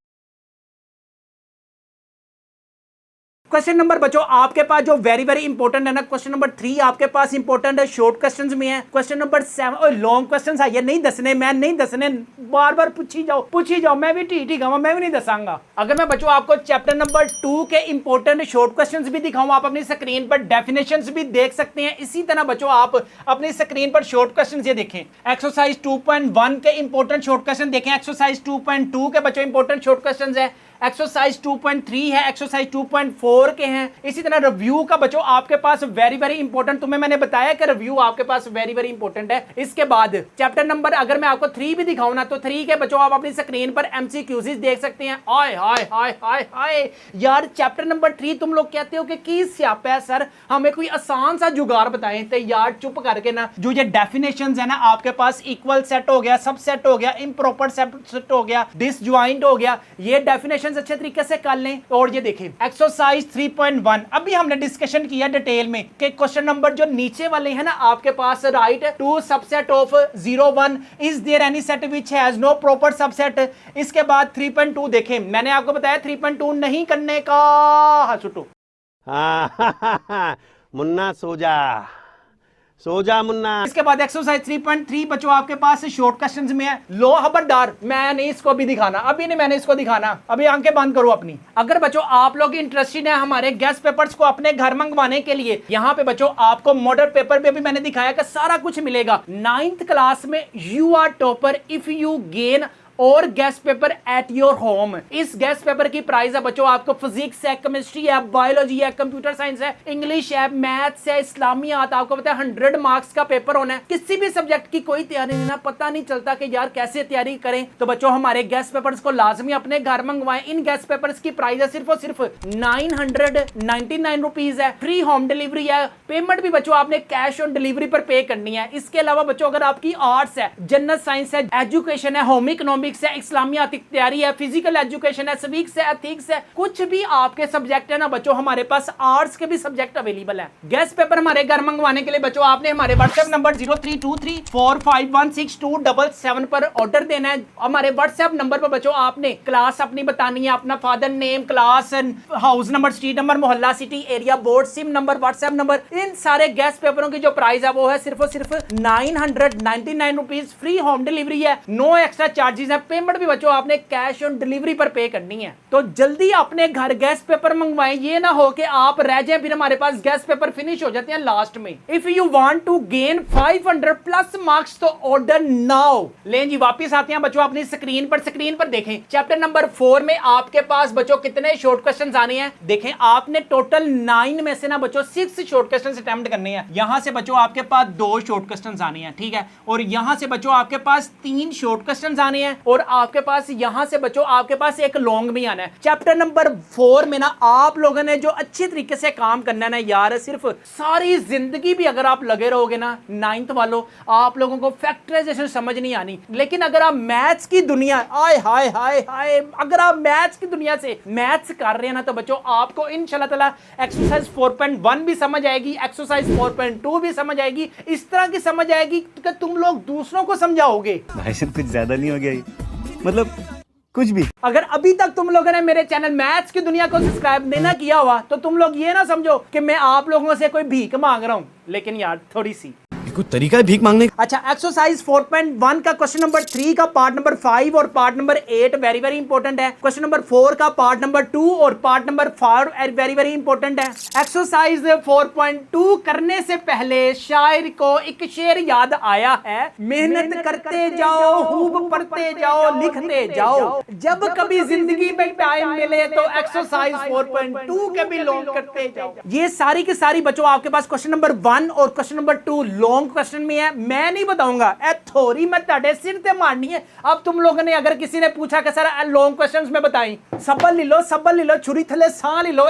A: क्वेश्चन नंबर बच्चों आपके पास जो वेरी वेरी इंपॉर्टेंट है ना, क्वेश्चन नंबर 3 आपके पास इंपॉर्टेंट है, शॉर्ट क्वेश्चंस में है। क्वेश्चन नंबर 7 लॉन्ग क्वेश्चंस है, ये नहीं दसने, मैं नहीं दसने, बार बार पूछी जाओ, मैं भी ठीक गावा, मैं भी नहीं दसांगा। अगर मैं बच्चों आपको चैप्टर नंबर 2 के इंपॉर्टेंट शॉर्ट क्वेश्चंस भी दिखाऊं, आप अपनी स्क्रीन पर डेफिनेशंस भी देख सकते हैं। इसी तरह बच्चों आप अपनी स्क्रीन पर शॉर्ट क्वेश्चंस ये देखें, एक्सरसाइज 2.1 के इंपॉर्टेंट शॉर्ट क्वेश्चन देखें, एक्सरसाइज 2.2 के बच्चों इंपॉर्टेंट शॉर्ट क्वेश्चंस है, एक्सरसाइज 2.3 है, एक्सरसाइज 2.4 के हैं। इसी तरह रिव्यू का बच्चों आपके पास वेरी वेरी इंपॉर्टेंट, तुम्हें मैंने बताया कि रिव्यू आपके पास वेरी वेरी इंपॉर्टेंट है। इसके बाद चैप्टर नंबर अगर मैं आपको 3 भी दिखाऊं ना, तो 3 के बच्चों आप अपनी स्क्रीन पर एमसीक्यूज देख सकते हैं। हाय हाय हाय हाय हाय यार, चैप्टर नंबर 3 तुम लोग कहते हो कि की स्यापा है सर, हमें कोई आसान सा जुगाड़ बताएं। तो यार चुप करके ना, जो ये डेफिनेशंस है ना आपके पास, इक्वल सेट हो गया, सब सेट हो गया, इम्प्रॉपर सेट हो गया, डिसजॉइंट हो गया, ये डेफिनेशन अच्छे तरीके से कर लें। और ये देखें एक्सरसाइज 3.1, अभी हमने डिस्कशन किया डिटेल में कि क्वेश्चन नंबर जो नीचे वाले हैं ना आपके पास, write two subset of 0, 1 is there any set which has no proper subset. इसके बाद 3.2 देखें, मैंने आपको बताया 3.2 नहीं करने का। हसुटो
H: मुन्ना सो जा मुन्ना।
A: इसके बाद एक्सरसाइज 3.3 बच्चों आपके पास शॉर्ट क्वेश्चंस में है। लो खबरदार, मैं नहीं इसको भी दिखाना, अभी नहीं मैंने इसको दिखाना, अभी आंखें बंद करो अपनी। अगर बच्चों आप लोग इंटरेस्टेड है हमारे गेस्ट पेपर्स को अपने घर मंगवाने के लिए, यहाँ पे बच्चों आपको मॉडल पेपर भी अभी मैंने दिखाया कि सारा कुछ मिलेगा। 9th क्लास में you are topper if you gain our guess paper at your home. इस गेस्ट पेपर की प्राइस है बच्चों आपको फिजिक्स है, केमिस्ट्री है, बायोलॉजी है, कंप्यूटर साइंस है, इंग्लिश है, मैथ्स है, इस्लामियात, आपको पता है 100 मार्क्स का पेपर होना है। किसी भी सब्जेक्ट की कोई तैयारी नहीं ना, पता नहीं चलता कि यार कैसे तैयारी करें, तो बच्चों हमारे गेस्ट पेपर्स को लाजमी अपने घर मंगवाएं। इन गेस्ट पेपर्स की प्राइस है सिर्फ और सिर्फ 999 रुपीज है, फ्री होम डिलीवरी है। पेमेंट भी बच्चों आपने कैश ऑन डिलीवरी पर पे करनी है। इसके अलावा बच्चों अगर आपकी आर्ट्स है, जनरल साइंस है, एजुकेशन है, होम इकोनॉमिक्स है, इस्लामियात तैयारी है, फिजिकल एजुकेशन है, सिविक्स है, एथिक्स है, कुछ भी आपके सब्जेक्ट है ना बच्चों, हमारे पास आर्ट्स के भी सब्जेक्ट अवेलेबल है। गेस्ट पेपर हमारे घर मंगवाने के लिए बच्चों आपने हमारे व्हाट्सएप नंबर 0323451677 पर ऑर्डर देना है। हमारे व्हाट्सएप नंबर पर बच्चों आपने क्लास अपनी बतानी है, अपना father name, class, house number, street number, मोहल्ला, city, area, board, SIM number, WhatsApp number. इन सारे गेस्ट पेपरों की जो प्राइस है वो है सिर्फ और सिर्फ 999 रुपीज, फ्री होम डिलीवरी है, नो एक्स्ट्रा चार्जेस है। पेमेंट भी बच्चों आपने कैश ऑन डिलीवरी पर पे करनी है। तो जल्दी अपने घर गेस्ट पेपर मंगवाएं, ये ना हो कि आप रह जाएं, फिर हमारे पास गेस्ट पेपर फिनिश हो जाते हैं लास्ट में। If you want to gain 500 plus marks तो ऑर्डर नाउ। लें जी वापस आते हैं बच्चों अपनी स्क्रीन पर देखें चैप्टर नंबर 4 में आपके पास बच्चों कितने शॉर्ट क्वेश्चंस आने हैं। देखें आपने टोटल 9 में से ना बच्चों 6 शॉर्ट क्वेश्चंस अटेम्प्ट करने हैं। यहां से बच्चों आपके पास 2 शॉर्ट क्वेश्चंस आने हैं, ठीक है, और यहां से बच्चों आपके पास 3 शॉर्ट क्वेश्चंस आने हैं, और आपके पास यहां से बच्चों आपके पास एक लॉन्ग भी आना है। चैप्टर नंबर 4 में ना आप लोगों ने जो अच्छे तरीके से काम करना है ना यार, सिर्फ सारी जिंदगी भी अगर आप लगे रहोगे ना 9th वालों, आप लोगों को फैक्टराइजेशन समझ नहीं आनी। लेकिन अगर आप मैथ्स की दुनिया, आय हाय हाय हाय, अगर आप मैथ्स की दुनिया से मैथ्स कर रहे हैं ना, तो बच्चों आपको इंशाल्लाह ताला एक्सरसाइज 4.1 भी समझ आएगी, एक्सरसाइज 4.2 भी समझ आएगी, इस तरह की समझ आएगी कि तुम लोग दूसरों को समझाओगे।
G: भाई साहब कुछ ज्यादा नहीं हो गया ये? मतलब कुछ भी।
A: अगर अभी तक तुम लोगों ने मेरे चैनल मैथ्स की दुनिया को सब्सक्राइब नहीं ना किया हुआ, तो तुम लोग ये ना समझो कि मैं आप लोगों से कोई भीख मांग रहा हूं, लेकिन यार थोड़ी सी
G: कोई तरीका है भीख मांगने का?
A: अच्छा, एक्सरसाइज 4.1 का क्वेश्चन नंबर 3 का पार्ट नंबर 5 और part number 8 very very important है। क्वेश्चन नंबर 4 का पार्ट नंबर 2 और part number 4 very very important है। एक्सरसाइज 4.2 करने से पहले शायर को एक शेर याद आया है, मेहनत करते जाओ, खूब पढ़ते जाओ, लिखते जाओ, जब कभी जिंदगी में टाइम मिले तो एक्सरसाइज 4.2 के भी लॉन्ग करते जाओ। ये सारी की सारी बच्चों आपके पास क्वेश्चन नंबर 1 और क्वेश्चन नंबर 2 लॉन्ग क्वेश्चन में है। मैं नहीं बताऊंगा, ए थोड़ी मैं ताड़े सिर ते मारनी है। अब तुम लोगों ने अगर किसी ने पूछा कि सर लॉन्ग क्वेश्चंस में बताई, सब्र ले लो, छुरी थले सांस ले लो,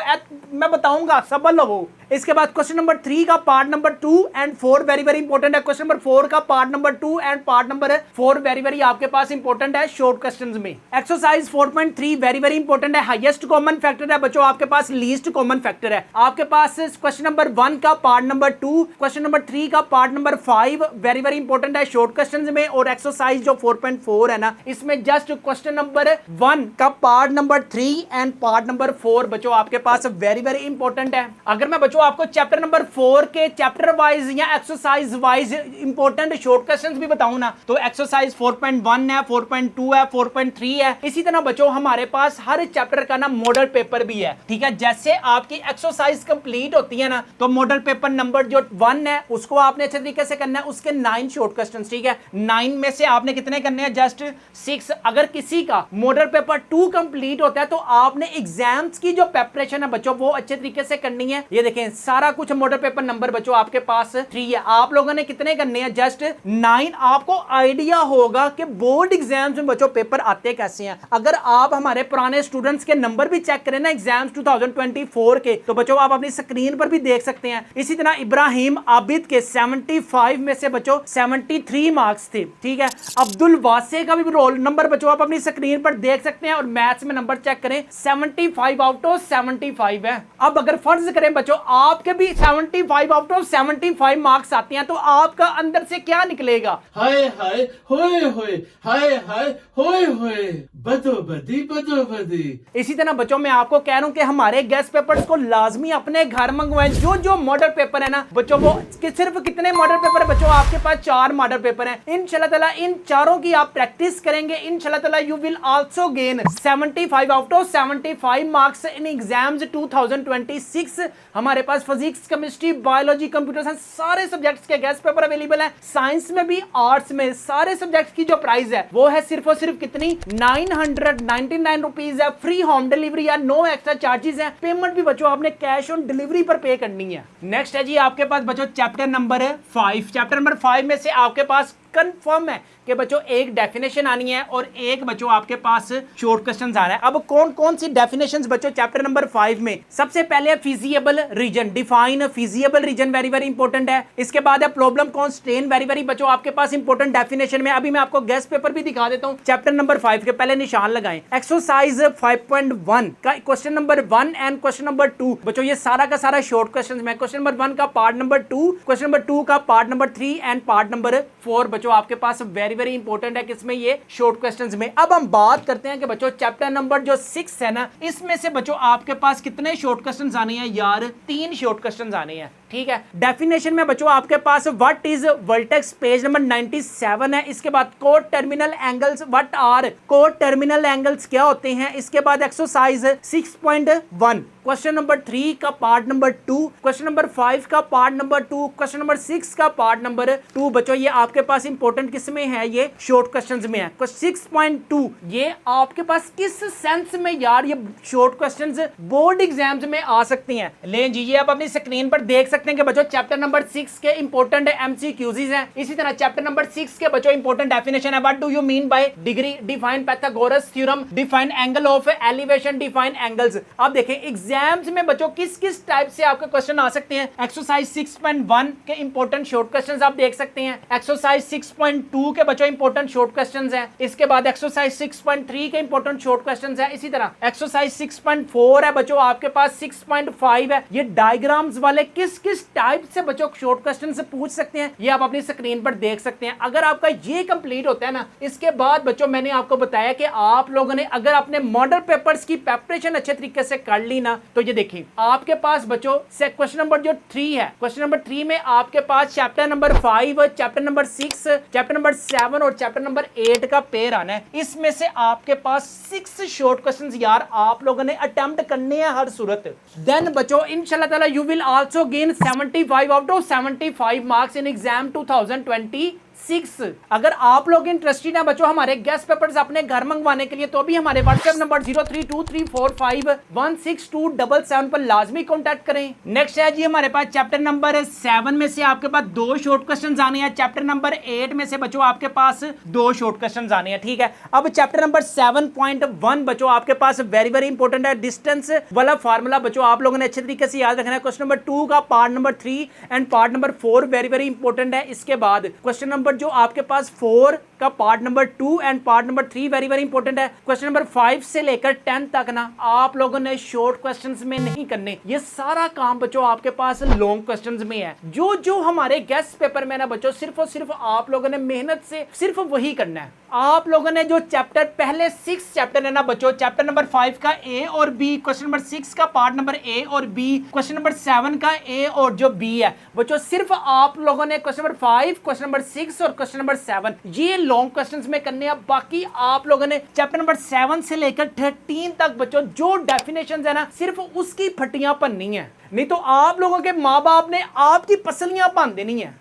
A: मैं बताऊंगा, सब्र लो। इसके बाद क्वेश्चन नंबर 3 का part number 2 and 4 very very important है। क्वेश्चन नंबर 4 का part number 2 and part number 4 very very आपके पास इंपॉर्टेंट है शॉर्ट क्वेश्चंस में। एक्सरसाइज 4.3 वेरी वेरी इंपॉर्टेंट है। हाईएस्ट कॉमन फैक्टर है बच्चों आपके पास, लीस्ट कॉमन फैक्टर है आपके पास। क्वेश्चन नंबर 1 का पार्ट नंबर 2, क्वेश्चन नंबर 3 का part part number 5 very very important है शॉर्ट क्वेश्चंस में, और एक्सरसाइज जो 4.4 है ना, इसमें जस्ट क्वेश्चन नंबर 1 का part number 3 and part number 4 बच्चों आपके पास वेरी वेरी इंपॉर्टेंट है। अगर मैं बच्चों आपको चैप्टर नंबर 4 के चैप्टर वाइज या exercise wise important short questions भी बताऊं ना, तो एक्सरसाइज 4.1 है, 4.2 है, 4.3 है। इसी तरह बच्चों हमारे पास हर चैप्टर का ना मॉडल पेपर भी है, ठीक है। जैसे आपकी एक्सरसाइज कंप्लीट होती है ना, तो मॉडल पेपर नंबर जो 1 है उसको आपने अच्छे तरीके से करना है, उसके 9 शॉर्ट क्वेश्चंस, ठीक है। 9 में से आपने कितने करने हैं? जस्ट 6। अगर किसी का मॉडल पेपर 2 कंप्लीट होता है तो आपने एग्जाम्स की जो प्रिपरेशन है बच्चों वो अच्छे तरीके से करनी है। ये देखें सारा कुछ मॉडल पेपर नंबर बच्चों आपके पास 3 है। आप लोगों ने कितने करने हैं? जस्ट 9। आपको आइडिया होगा कि बोर्ड एग्जाम्स में बच्चों पेपर आते कैसे हैं। अगर आप हमारे पुराने स्टूडेंट्स के नंबर भी चेक करें ना एग्जाम्स 2024 के, तो बच्चों आप अपनी स्क्रीन पर भी देख सकते हैं। इसी तरह इब्राहिम आबिद के 75 में से बच्चों 73 मार्क्स थे, ठीक है। अब्दुल वासे का भी रोल नंबर बच्चों आप अपनी स्क्रीन पर देख सकते हैं, और मैथ्स में नंबर चेक करें 75 आउट ऑफ 75 है। अब अगर फर्ज करें बच्चों आपके भी 75 आउट ऑफ 75 मार्क्स आते हैं, तो आपका अंदर से क्या निकलेगा?
C: हाय हाय होए होए, हाय हाय होए होए, बदो बदी बदो बदी।
A: इसी तरह बच्चों मैं आपको कह रहा हूं कि हमारे गेस्ट पेपर्स को लाजमी अपने घर मंगवाएं। जो मॉडल पेपर है ना बच्चों, वो सिर्फ कितने मॉडल पेपर है बच्चों? आपके पास 4 मॉडल पेपर हैं। इंशाल्लाह ताला इन चारों की आप प्रैक्टिस करेंगे, इंशाल्लाह ताला you will also gain 75 out of 75 marks in exams 2026। हमारे पास physics, chemistry, biology, computer science सारे सब्जेक्ट्स के गेस्ट पेपर अवेलेबल हैं। साइंस में भी, आर्ट्स में, सारे सब्जेक्ट्स की जो प्राइस है वो है सिर्फ और सिर्फ कितनी? 999 रुपीज है। फ्री होम डिलीवरी है, नो एक्स्ट्रा चार्जेस है। पेमेंट भी बच्चों आपने कैश ऑन डिलीवरी पर पे करनी है। नेक्स्ट है जी आपके पास बच्चों चैप्टर नंबर 5। चैप्टर नंबर 5 में से आपके पास कंफर्म है कि बच्चों एक डेफिनेशन आनी है और एक बच्चों आपके पास शॉर्ट क्वेश्चंस आ रहे हैं। अब कौन कौन सी डेफिनेशंस बच्चों चैप्टर नंबर 5 में? सबसे पहले feasible region, define feasible region, very very important है। इसके बाद है प्रॉब्लम कॉन्स्ट्रेंट, वेरी वेरी बच्चों आपके पास इंपॉर्टेंट डेफिनेशन में। अभी मैं आपको गेस्ट पेपर भी दिखा देता हूं। चैप्टर नंबर 5 के पहले निशान लगाएं। एक्सरसाइज 5.1 का question number 1 and question number 2 बच्चों ये सारा का सारा शॉर्ट क्वेश्चन में। क्वेश्चन नंबर 1 का पार्ट नंबर 2, क्वेश्चन नंबर 2 का part number 3 and part number 4 बच्चों आपके पास वेरी वेरी इंपॉर्टेंट है किसमें? ये शॉर्ट क्वेश्चंस में। अब हम बात करते हैं कि बच्चों चैप्टर नंबर जो 6 है ना, इसमें से बच्चों आपके पास कितने शॉर्ट क्वेश्चंस आने हैं यार? 3 शॉर्ट क्वेश्चंस आने हैं, ठीक है। डेफिनेशन में बच्चों आपके पास what is vertex, page number 97 है। इसके बाद coterminal angles, what are coterminal angles, क्या होते हैं? इसके बाद एक्सरसाइज 6.1 क्वेश्चन नंबर 3 का पार्ट नंबर 2, क्वेश्चन नंबर 5 का पार्ट नंबर 2, क्वेश्चन नंबर 6 का पार्ट नंबर 2 बच्चों ये आपके पास इंपॉर्टेंट किस में है? ये शॉर्ट क्वेश्चंस में है। 6.2 ये आपके पास किस सेंस में यार ये शॉर्ट क्वेश्चंस बोर्ड एग्जाम्स में आ सकती हैं? ले जी ये आप अपनी स्क्रीन पर देख सकते हैं कि बच्चों चैप्टर नंबर 6 के इंपॉर्टेंट एमसीक्यूज हैं। इसी तरह चैप्टर नंबर 6 के बच्चों इंपॉर्टेंट डेफिनेशन है। What do you mean by degree, define Pythagoras theorem, define angle of elevation, define angles. अब देखें एग्जाम्स में बच्चों किस किस टाइप से आपके क्वेश्चन आ सकते हैं। एक्सरसाइज 6.1 के इंपॉर्टेंट शॉर्ट क्वेश्चंस आप देख सकते हैं। एक्सरसाइज 6.2 के बच्चों इंपॉर्टेंट शॉर्ट क्वेश्चंस हैं। इसके बाद एक्सरसाइज 6.3 के इंपॉर्टेंट शॉर्ट क्वेश्चंस हैं। इसी तरह एक्सरसाइज 6.4 है बच्चों आपके पास, 6.5 है। ये डायग्राम्स वाले किस किस टाइप से बच्चों शॉर्ट क्वेश्चन से पूछ सकते हैं ये आप अपनी स्क्रीन पर देख सकते हैं। अगर आपका ये कंप्लीट होता है ना, इसके बाद बच्चों मैंने आपको बताया कि आप लोगों ने अगर अपने मॉडल पेपर्स की प्रिपरेशन अच्छे तरीके से कर ली ना, तो ये देखिए आपके पास बच्चों से क्वेश्चन नंबर जो 3 है, क्वेश्चन नंबर 3 में आपके पास chapter number 5, chapter number 6, chapter number 7 और चैप्टर नंबर 8 का पेयर आना है। इसमें से आपके पास 6 शॉर्ट क्वेश्चंस यार आप लोगों ने अटेम्प्ट करने हैं हर सूरत। देन बच्चों इंशाल्लाह ताला you will also gain 75 out of 75 marks in exam 2026। अगर आप लोग इंटरेस्टेड हैं बच्चों हमारे गेस्ट पेपर्स अपने घर मंगवाने के लिए, तो भी हमारे व्हाट्सएप नंबर 0323451627 पर लाजमी कांटेक्ट करें। नेक्स्ट है जी हमारे पास चैप्टर नंबर 7 में से आपके पास 2 शॉर्ट क्वेश्चंस आने हैं। चैप्टर नंबर 8 में से बच्चों आपके पास 2 शॉर्ट क्वेश्चंस आने हैं, ठीक है। अब चैप्टर नंबर 7.1 बच्चों आपके पास वेरी वेरी इंपॉर्टेंट है। डिस्टेंस वाला फार्मूला बच्चों आप लोगों ने अच्छे तरीके से याद रखना है। क्वेश्चन नंबर 2 का part number 3 and part number 4 very very important है। इसके बाद क्वेश्चन नंबर जो आपके पास 4 आपका part number 2 and part number 3 very very important है। क्वेश्चन नंबर 5 से लेकर 10 तक ना आप लोगों ने शॉर्ट क्वेश्चंस में नहीं करने, ये सारा काम बच्चों आपके पास लॉन्ग क्वेश्चंस में है। जो जो हमारे गेस्ट पेपर में ना बच्चों सिर्फ और सिर्फ आप लोगों ने मेहनत से सिर्फ वही करना है। आप लोगों ने जो चैप्टर पहले 6 चैप्टर है ना बच्चों, चैप्टर नंबर 5 का ए और बी, क्वेश्चन नंबर 6 का पार्ट नंबर ए और बी, क्वेश्चन नंबर 7 का ए और जो बी है बच्चों, सिर्फ आप लोगों ने क्वेश्चन नंबर 5, क्वेश्चन नंबर 6 और क्वेश्चन नंबर 7 ये लॉन्ग क्वेश्चंस में करने हैं। बाकी आप लोगों ने चैप्टर नंबर 7 से लेकर 13 तक बच्चों जो डेफिनेशंस है ना सिर्फ उसकी फटियां पन्नी है, नहीं तो आप लोगों के माँ बाप ने आपकी पसलियां बांध देनी है।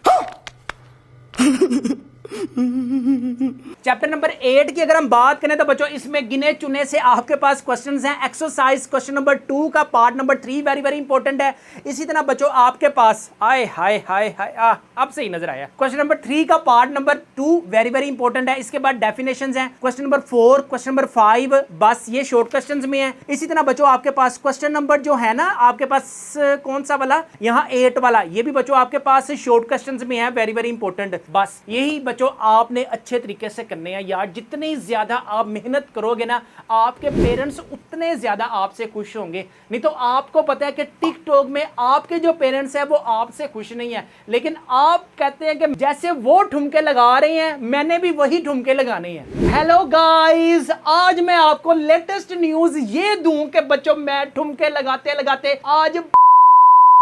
A: चैप्टर नंबर 8 की अगर हम बात करें तो बच्चों इसमें गिने चुने से आपके पास क्वेश्चंस हैं। एक्सरसाइज क्वेश्चन नंबर 2 का part number 3 very very important है। इसी तरह बच्चों आपके पास आए हाय हाय हाय अब सही नजर आया, क्वेश्चन नंबर 3 का part number 2 very very important है। इसके बाद डेफिनेशंस हैं क्वेश्चन नंबर 4, क्वेश्चन नंबर 5, बस ये शॉर्ट क्वेश्चंस में है। इसी तरह बच्चों आपके पास क्वेश्चन नंबर जो है ना आपके पास कौन सा वाला, यहाँ 8 वाला, ये भी बच्चों आपके पास शॉर्ट क्वेश्चंस में है, वेरी वेरी इंपॉर्टेंट। बस यही बच्चों आपने अच्छे तरीके से करने हैं यार। जितनी ज्यादा आप मेहनत करोगे ना आपके पेरेंट्स उतने ज्यादा आपसे खुश होंगे। नहीं तो आपको पता है कि टिकटॉक में आपके जो पेरेंट्स हैं वो आपसे खुश नहीं है, लेकिन आप कहते हैं कि जैसे वो ठुमके लगा रहे हैं मैंने भी वही ठुमके लगाने हैं। हेलो गाइस, आज मैं आपको लेटेस्ट न्यूज ये दूं कि बच्चों मैं ठुमके लगाते लगाते आज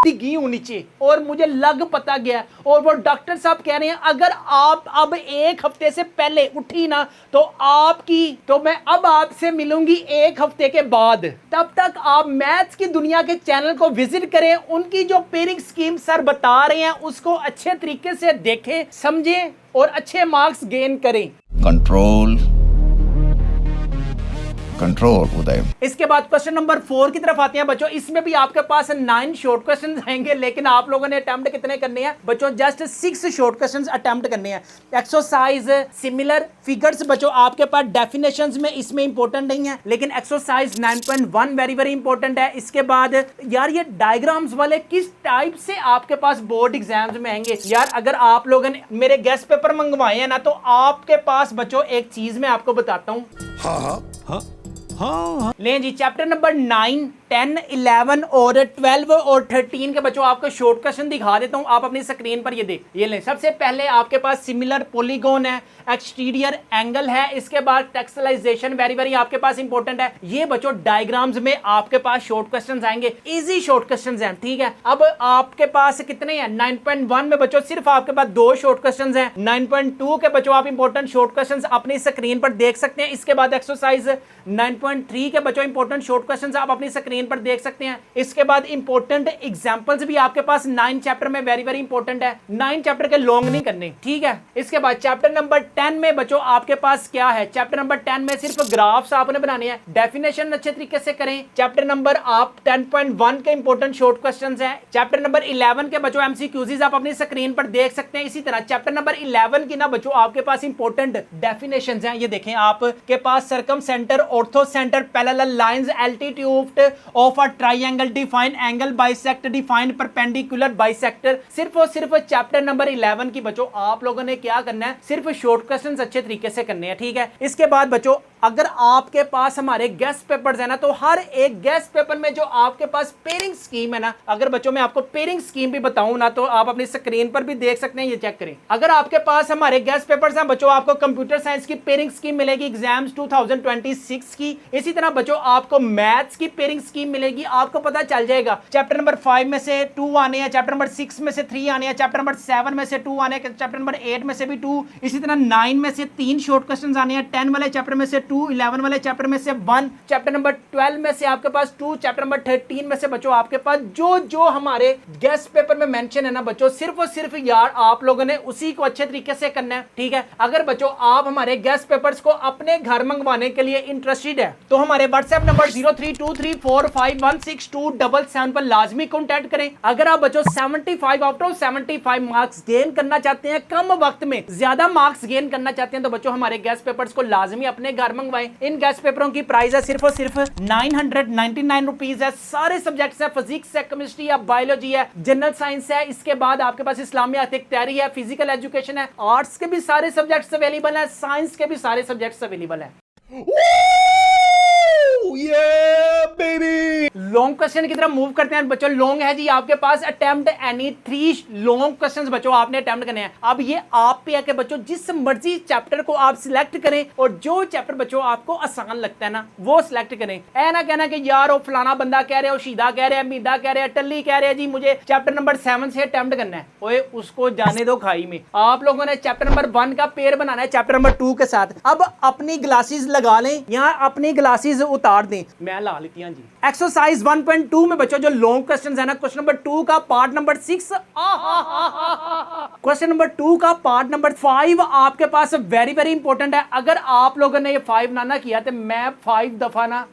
A: गई हूं नीचे और मुझे लग पता गया, और वो डॉक्टर साहब कह रहे हैं अगर आप अब 1 हफ्ते से पहले उठी ना तो मैं अब आपसे मिलूंगी 1 हफ्ते के बाद। तब तक आप मैथ्स की दुनिया के चैनल को विजिट करें, उनकी जो पेयरिंग स्कीम सर बता रहे हैं उसको अच्छे तरीके से देखें, समझें और अच्छे मार्क्स गेन करें।
I: कंट्रोल उदय।
A: इसके बाद क्वेश्चन नंबर 4 की तरफ आते हैं बच्चों। इसमें भी आपके पास 9 शॉर्ट क्वेश्चंस आएंगे, लेकिन आप लोगों ने अटेम्प्ट कितने करने हैं बच्चों? जस्ट 6 शॉर्ट क्वेश्चंस अटेम्प्ट करने हैं। एक्सरसाइज, सिमिलर फिगर्स बच्चों आपके पास डेफिनेशंस में इसमें इंपॉर्टेंट नहीं है, लेकिन एक्सरसाइज 9.1 वेरी वेरी इंपॉर्टेंट है। इसके बाद यार ये डायग्राम्स वाले किस टाइप से आपके पास बोर्ड एग्जाम्स में आएंगे यार। अगर आप लोगों ने मेरे गेस्ट पेपर मंगवाए हैं ना तो आपके पास बच्चों एक चीज मैं आपको बताता हूं। लें जी, चैप्टर नंबर 9, 10, 11 और 12 और 13 के बच्चों आपको शॉर्ट क्वेश्चन दिखा देता हूं। आप अपनी स्क्रीन पर ये लें। सबसे पहले आपके पास सिमिलर पॉलीगॉन है, एक्सटीरियर एंगल है, इसके बाद टेक्सचराइजेशन वेरी वेरी आपके पास इंपॉर्टेंट है। ये बच्चों डायग्राम्स में आपके पास शॉर्ट क्वेश्चंस आएंगे, इजी शॉर्ट क्वेश्चंस हैं, ठीक है। अब आपके पास कितने हैं? 9.1 में बच्चों सिर्फ आपके पास 2 शॉर्ट क्वेश्चंस हैं। 9.2 के बच्चों आप इंपॉर्टेंट शॉर्ट क्वेश्चंस अपनी स्क्रीन पर देख सकते हैं। इसके बाद एक्सरसाइज 9.3 के बच्चों इंपॉर्टेंट शॉर्ट क्वेश्चंस आप अपनी स्क्रीन पर देख सकते हैं। इसके बाद इंपॉर्टेंट एग्जांपल्स भी आपके पास 9 चैप्टर में वेरी वेरी इंपॉर्टेंट है। 9 चैप्टर के लॉन्ग नहीं करने, ठीक है। इसके बाद चैप्टर नंबर 10 में बच्चों आपके पास क्या है? चैप्टर नंबर 10 में सिर्फ ग्राफ्स आपने बनाने हैं, डेफिनेशन अच्छे तरीके से करें। चैप्टर नंबर आप 10.1 के इंपॉर्टेंट शॉर्ट क्वेश्चंस हैं। चैप्टर नंबर 11 के बच्चों एमसीक्यूज आप अपनी स्क्रीन पर देख सकते हैं। इसी तरह चैप्टर नंबर 11 की ना बच्चों आपके पास इंपॉर्टेंट डेफिनेशंस हैं। ये देखें, आपके पास circumcentre, orthocentre, parallel lines, altitude of a triangle, define angle, bisect, define perpendicular, bisector. सिर्फ और सिर्फ चैप्टर नंबर 11 की बच्चों आप लोगों ने क्या करना है? सिर्फ शॉर्ट क्वेश्चंस अच्छे तरीके से करने हैं, ठीक है। इसके बाद बच्चों अगर आपके पास हमारे गेस्ट पेपर्स है ना तो हर एक गेस्ट पेपर में जो आपके पास पेयरिंग स्कीम है ना, अगर बच्चों मैं आपको पेयरिंग स्कीम भी बताऊं ना तो आप अपनी स्क्रीन पर भी देख सकते हैं, ये चेक करें। अगर आपके पास हमारे गेस्ट पेपर्स हैं बच्चों, आपको कंप्यूटर साइंस की पेयरिंग स्कीम मिलेगी एग्जाम्स 2026 की। इसी तरह बच्चों आपको मैथ्स की पेयरिंग स्कीम मिलेगी। आपको पता चल जाएगा चैप्टर नंबर 5 में से 2 आने हैं, चैप्टर नंबर 6 में से 3 आने हैं, चैप्टर नंबर 7 में से 2 आने हैं, चैप्टर नंबर 8 में से भी 2, इसी तरह 9 में से 3 शॉर्ट क्वेश्चंस आने हैं, 10 वाले चैप्टर में से 2, 11 वाले चैप्टर में से 1, चैप्टर नंबर 12 में से आपके पास 2, चैप्टर नंबर 13 में से बच्चों आपके पास जो हमारे गेस्ट पेपर में मेंशन है ना बच्चों, सिर्फ और सिर्फ यार आप लोगों ने उसी को अच्छे तरीके से करना है, ठीक है। अगर बच्चों आप हमारे गेस्ट पेपर्स को अपने घर मंगवाने के लिए इंटरेस्टेड है तो हमारे व्हाट्सएप नंबर 032345 94516277 पर लाजमी कॉन्टैक्ट करें। अगर आप बच्चों 75 आउट ऑफ 75 मार्क्स गेन करना चाहते हैं, कम वक्त में ज्यादा मार्क्स गेन करना चाहते हैं, तो बच्चों हमारे गेस्ट पेपर्स को लाजमी अपने घर मंगवाएं। इन गेस्ट पेपरों की प्राइस है सिर्फ और सिर्फ 999 रुपीज है। सारे सब्जेक्ट्स है, फिजिक्स है, केमिस्ट्री है, बायोलॉजी है, जनरल साइंस है, इसके बाद आपके पास इस्लामियात तैयारी है, फिजिकल एजुकेशन है, आर्ट्स के भी सारे सब्जेक्ट्स अवेलेबल है, साइंस के भी सारे सब्जेक्ट्स अवेलेबल है। लॉन्ग क्वेश्चन की तरफ मूव करते हैं बच्चों। लॉन्ग है जी आपके पास अटेम्प्ट एनी 3 लॉन्ग क्वेश्चंस बच्चों आपने अटेम्प्ट करने हैं। अब ये आप पे है कि बच्चों जिस मर्जी चैप्टर को आप सिलेक्ट करें और जो चैप्टर बच्चों आपको आसान लगता है ना वो सिलेक्ट करें। ऐ ना कहना कि यार वो फलाना बंदा कह रहे हो, शीदा कह रहे हैं, मीदा कह रहे हैं, टल्ली कह रहे हैं जी मुझे चैप्टर नंबर 7 से अटेम्प्ट करना है। ओए उसको जाने दो खाई में। आप लोगों ने चैप्टर नंबर 1 का पेयर बनाना है चैप्टर नंबर 2 के साथ। अब अपनी ग्लासेस लगा लें या अपनी ग्लासेस उतार दें। मैं ला लेती हूं जी। एक्सरसाइज 1.2 में बच्चों जो लॉन्ग क्वेश्चंस है ना, क्वेश्चन नंबर 2 का पार्ट नंबर 6, क्वेश्चन नंबर 2 का पार्ट नंबर 5 आपके पास वेरी वेरी इंपॉर्टेंट है। अगर आप लोगों ने ये 5 ना किया तो मैं 5 दफा ना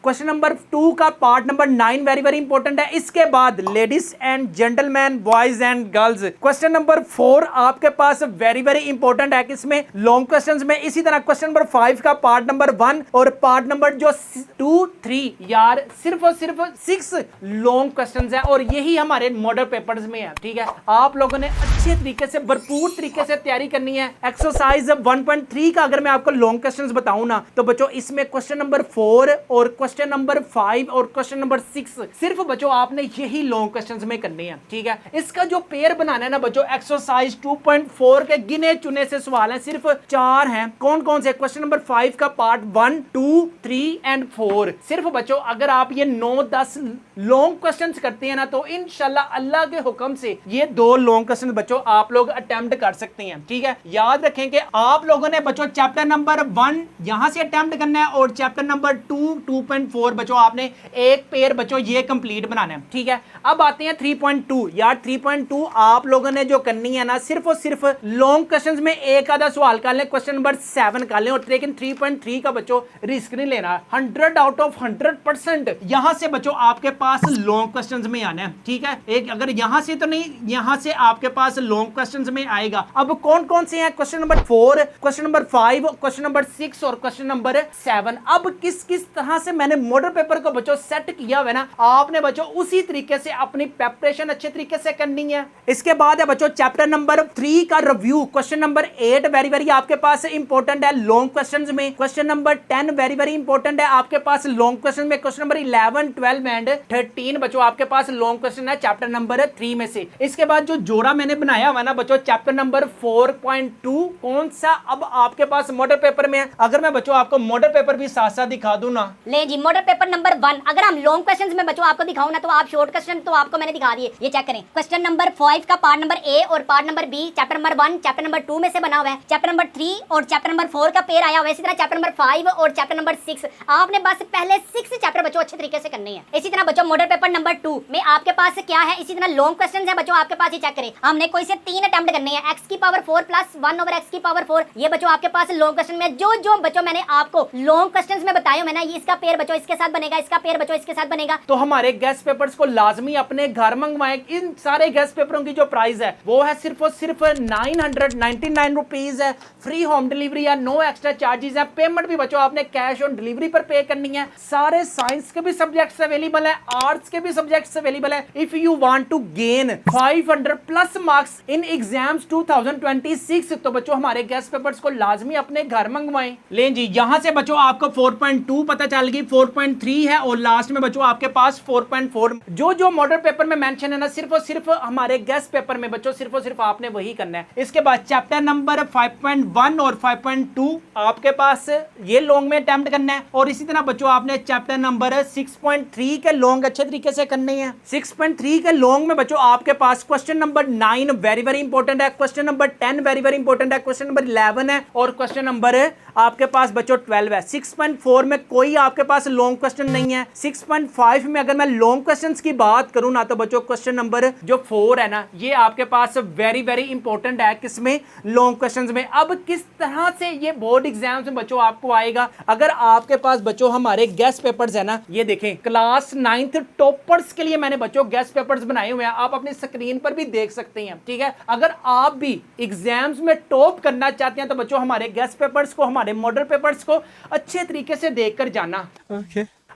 A: क्वेश्चन नंबर 2 का part number 9 very very important है। इसके बाद ladies and gentleman, boys and girls, question number 4 आपके पास वेरी वेरी इंपॉर्टेंट है किसमें, लॉन्ग क्वेश्चंस में। इसी तरह क्वेश्चन नंबर 5 का पार्ट नंबर 1 और पार्ट नंबर जो 2, 3 यार सिर्फ और सिर्फ 6 लॉन्ग क्वेश्चंस है और यही हमारे मॉडल पेपर्स में है। ठीक है, आप लोगों ने अच्छे तरीके से भरपूर तरीके से तैयारी करनी है। एक्सरसाइज 1.3 का अगर मैं आपको लॉन्ग क्वेश्चंस बताऊं ना तो बच्चों इसमें क्वेश्चन नंबर 4 और क्वेश्चन नंबर 5 और क्वेश्चन नंबर 6 सिर्फ बच्चों आपने यही लॉन्ग क्वेश्चंस में करने हैं। ठीक है, इसका जो पेयर बनाना है ना बच्चों, एक्सरसाइज 2.4 के गिने चुने से सवाल हैं, सिर्फ 4 हैं। कौन कौन से? क्वेश्चन नंबर 5 का पार्ट 1, 2, 3 एंड 4। सिर्फ बच्चों अगर आप ये 9-10 लॉन्ग क्वेश्चंस करते हैं ना तो इंशाल्लाह अल्लाह के हुक्म से ये 2 लॉन्ग क्वेश्चन बच्चों आप लोग अटेम्प्ट कर सकते हैं। ठीक है, याद रखें कि आप लोगों ने बच्चों चैप्टर नंबर 1 यहां से अटेम्प्ट करना है और चैप्टर नंबर 2, 2.4 बच्चों आपने एक पेयर बच्चों ये कंप्लीट बनाना है। ठीक है, अब आते हैं 3.2। यार 3.2 आप लोगों ने जो करनी है ना सिर्फ और सिर्फ लॉन्ग क्वेश्चंस में एक आधा सवाल कर लें, क्वेश्चन नंबर 7 कर लें, और लेकिन 3.3 का बच्चों रिस्क नहीं लेना। 100 आउट ऑफ 100% यहां से बच्चों आपके पास लॉन्ग क्वेश्चंस में आना है। ठीक है, एक अगर यहां से तो नहीं, यहां से आपके पास लॉन्ग क्वेश्चंस में आएगा। अब कौन कौन से हैं? Question number 4, question number 5, question number 6 और क्वेश्चन नंबर 7। अब किस किस तरह से मैंने मॉडल पेपर को बच्चों सेट किया हुआ है ना, आपने बच्चों उसी तरीके से अपनी प्रिपरेशन अच्छे तरीके से करनी है। इसके बाद है बच्चों चैप्टर नंबर 3 का review. Question number 8 very very आपके पास इंपॉर्टेंट है लॉन्ग क्वेश्चंस में। Question number 10 very very important है आपके पास लॉन्ग क्वेश्चन में। क्वेश्चन नंबर 11, 12 एंड 13 बच्चों आपके पास लॉन्ग क्वेश्चन है चैप्टर नंबर 3 में से। इसके बाद जो जोड़ा मैंने बनाया हुआ ना बच्चों चैप्टर नंबर 4.2 कौन सा अब आपके पास मॉडल पेपर में है। अगर मैं बच्चों आपको मॉडल पेपर भी साथ साथ दिखा दूं ना,
B: ले जी मॉडल पेपर नंबर 1 अगर हम लॉन्ग क्वेश्चंस में बच्चों आपको दिखाऊं ना तो आप शॉर्ट क्वेश्चन तो आपको मैंने दिखा दिए, ये चेक करें। क्वेश्चन नंबर 5 का पार्ट नंबर ए और part number B chapter number 1 chapter number 2 में से बना हुआ है। चैप्टर नंबर 3 और चैप्टर नंबर 4 का पेयर आया हुआ है। इसी तरह चैप्टर नंबर 5 और चैप्टर नंबर 6 आपने बस पहले 6 चैप्टर बच्चों अच्छे तरीके से करने हैं। इसी तरह बच्चों मॉडल पेपर नंबर 2 में आपके पास क्या है, इसी तरह लॉन्ग क्वेश्चंस है बच्चों आपके पास, ये चेक करें। हमने कोई से 3 अटेम्प्ट करने हैं, x की पावर 4 प्लस 1 ओवर x की पावर 4। ये बच्चों आपके पास लॉन्ग क्वेश्चन में जो जो बच्चों मैंने आपको लॉन्ग क्वेश्चंस में बताया मैंने, इसका पेयर बच्चों इसके साथ बनेगा, इसका पेयर बच्चों इसके साथ बनेगा।
A: तो हमारे गेस्ट पेपर्स को लाजमी अपने घर मंगवाएं। इन सारे गेस्ट पेपरों की जो प्राइस है वो है सिर्फ और सिर्फ 999 रुपीज है। फ्री होम डिलीवरी है, नो एक्स्ट्रा चार्जेस है। पेमेंट भी बच्चों आपने कैश ऑन डिलीवरी पर पे करनी है। सारे साइंस के भी सब्जेक्ट्स अवेलेबल है, आर्ट्स के भी सब्जेक्ट्स अवेलेबल है। If you want to gain 500 plus marks in exams 2026 तो बच्चों हमारे गेस्ट पेपर्स को लाजमी अपने घर मंगवाएं। लें जी, यहां से बच्चों आपको 4.2 पता चल गई, 4.3 है और लास्ट में बच्चों आपके पास 4.4। जो जो मॉडल पेपर में मेंशन है ना सिर्फ और सिर्फ हमारे गेस्ट पेपर में बच्चों सिर्फ और सिर्फ आपने वही करना है। इसके बाद चैप्टर नंबर 5.1 और 5.2 आपके पास ये लॉन्ग में अटेम्प्ट करना है और इसी तरह बच्चों आपने चैप्टर नंबर 6.3 के लॉन्ग अच्छे तरीके से करने हैं। 6.3 के लॉन्ग में बच्चों आपके पास question number 9 very very important है, question number 10 very very important है, क्वेश्चन नंबर 11 है और क्वेश्चन नंबर आपके पास बच्चों 12 है। 6.4 में कोई आपके पास पास लॉन्ग क्वेश्चन नहीं है। 6.5 में अगर मैं लॉन्ग क्वेश्चंस की बात करूं ना तो बच्चों क्वेश्चन नंबर जो 4 है ना, ये आपके पास वेरी वेरी इंपॉर्टेंट है। किसमें? लॉन्ग क्वेश्चंस में। अब किस तरह से ये बोर्ड एग्जाम्स में बच्चों आपको आएगा, अगर आपके पास बच्चों हमारे गेस्ट पेपर्स है ना, ये देखें क्लास 9th टॉपर्स के लिए मैंने बच्चों गेस्ट पेपर्स बनाए हुए हैं, आप अपनी स्क्रीन पर भी देख सकते हैं। ठीक है, अगर आप भी एग्जाम्स में टॉप करना चाहते हैं तो बच्चों हमारे गेस्ट पेपर्स को, हमारे मॉडल पेपर्स को अच्छे तरीके से देखकर जाना।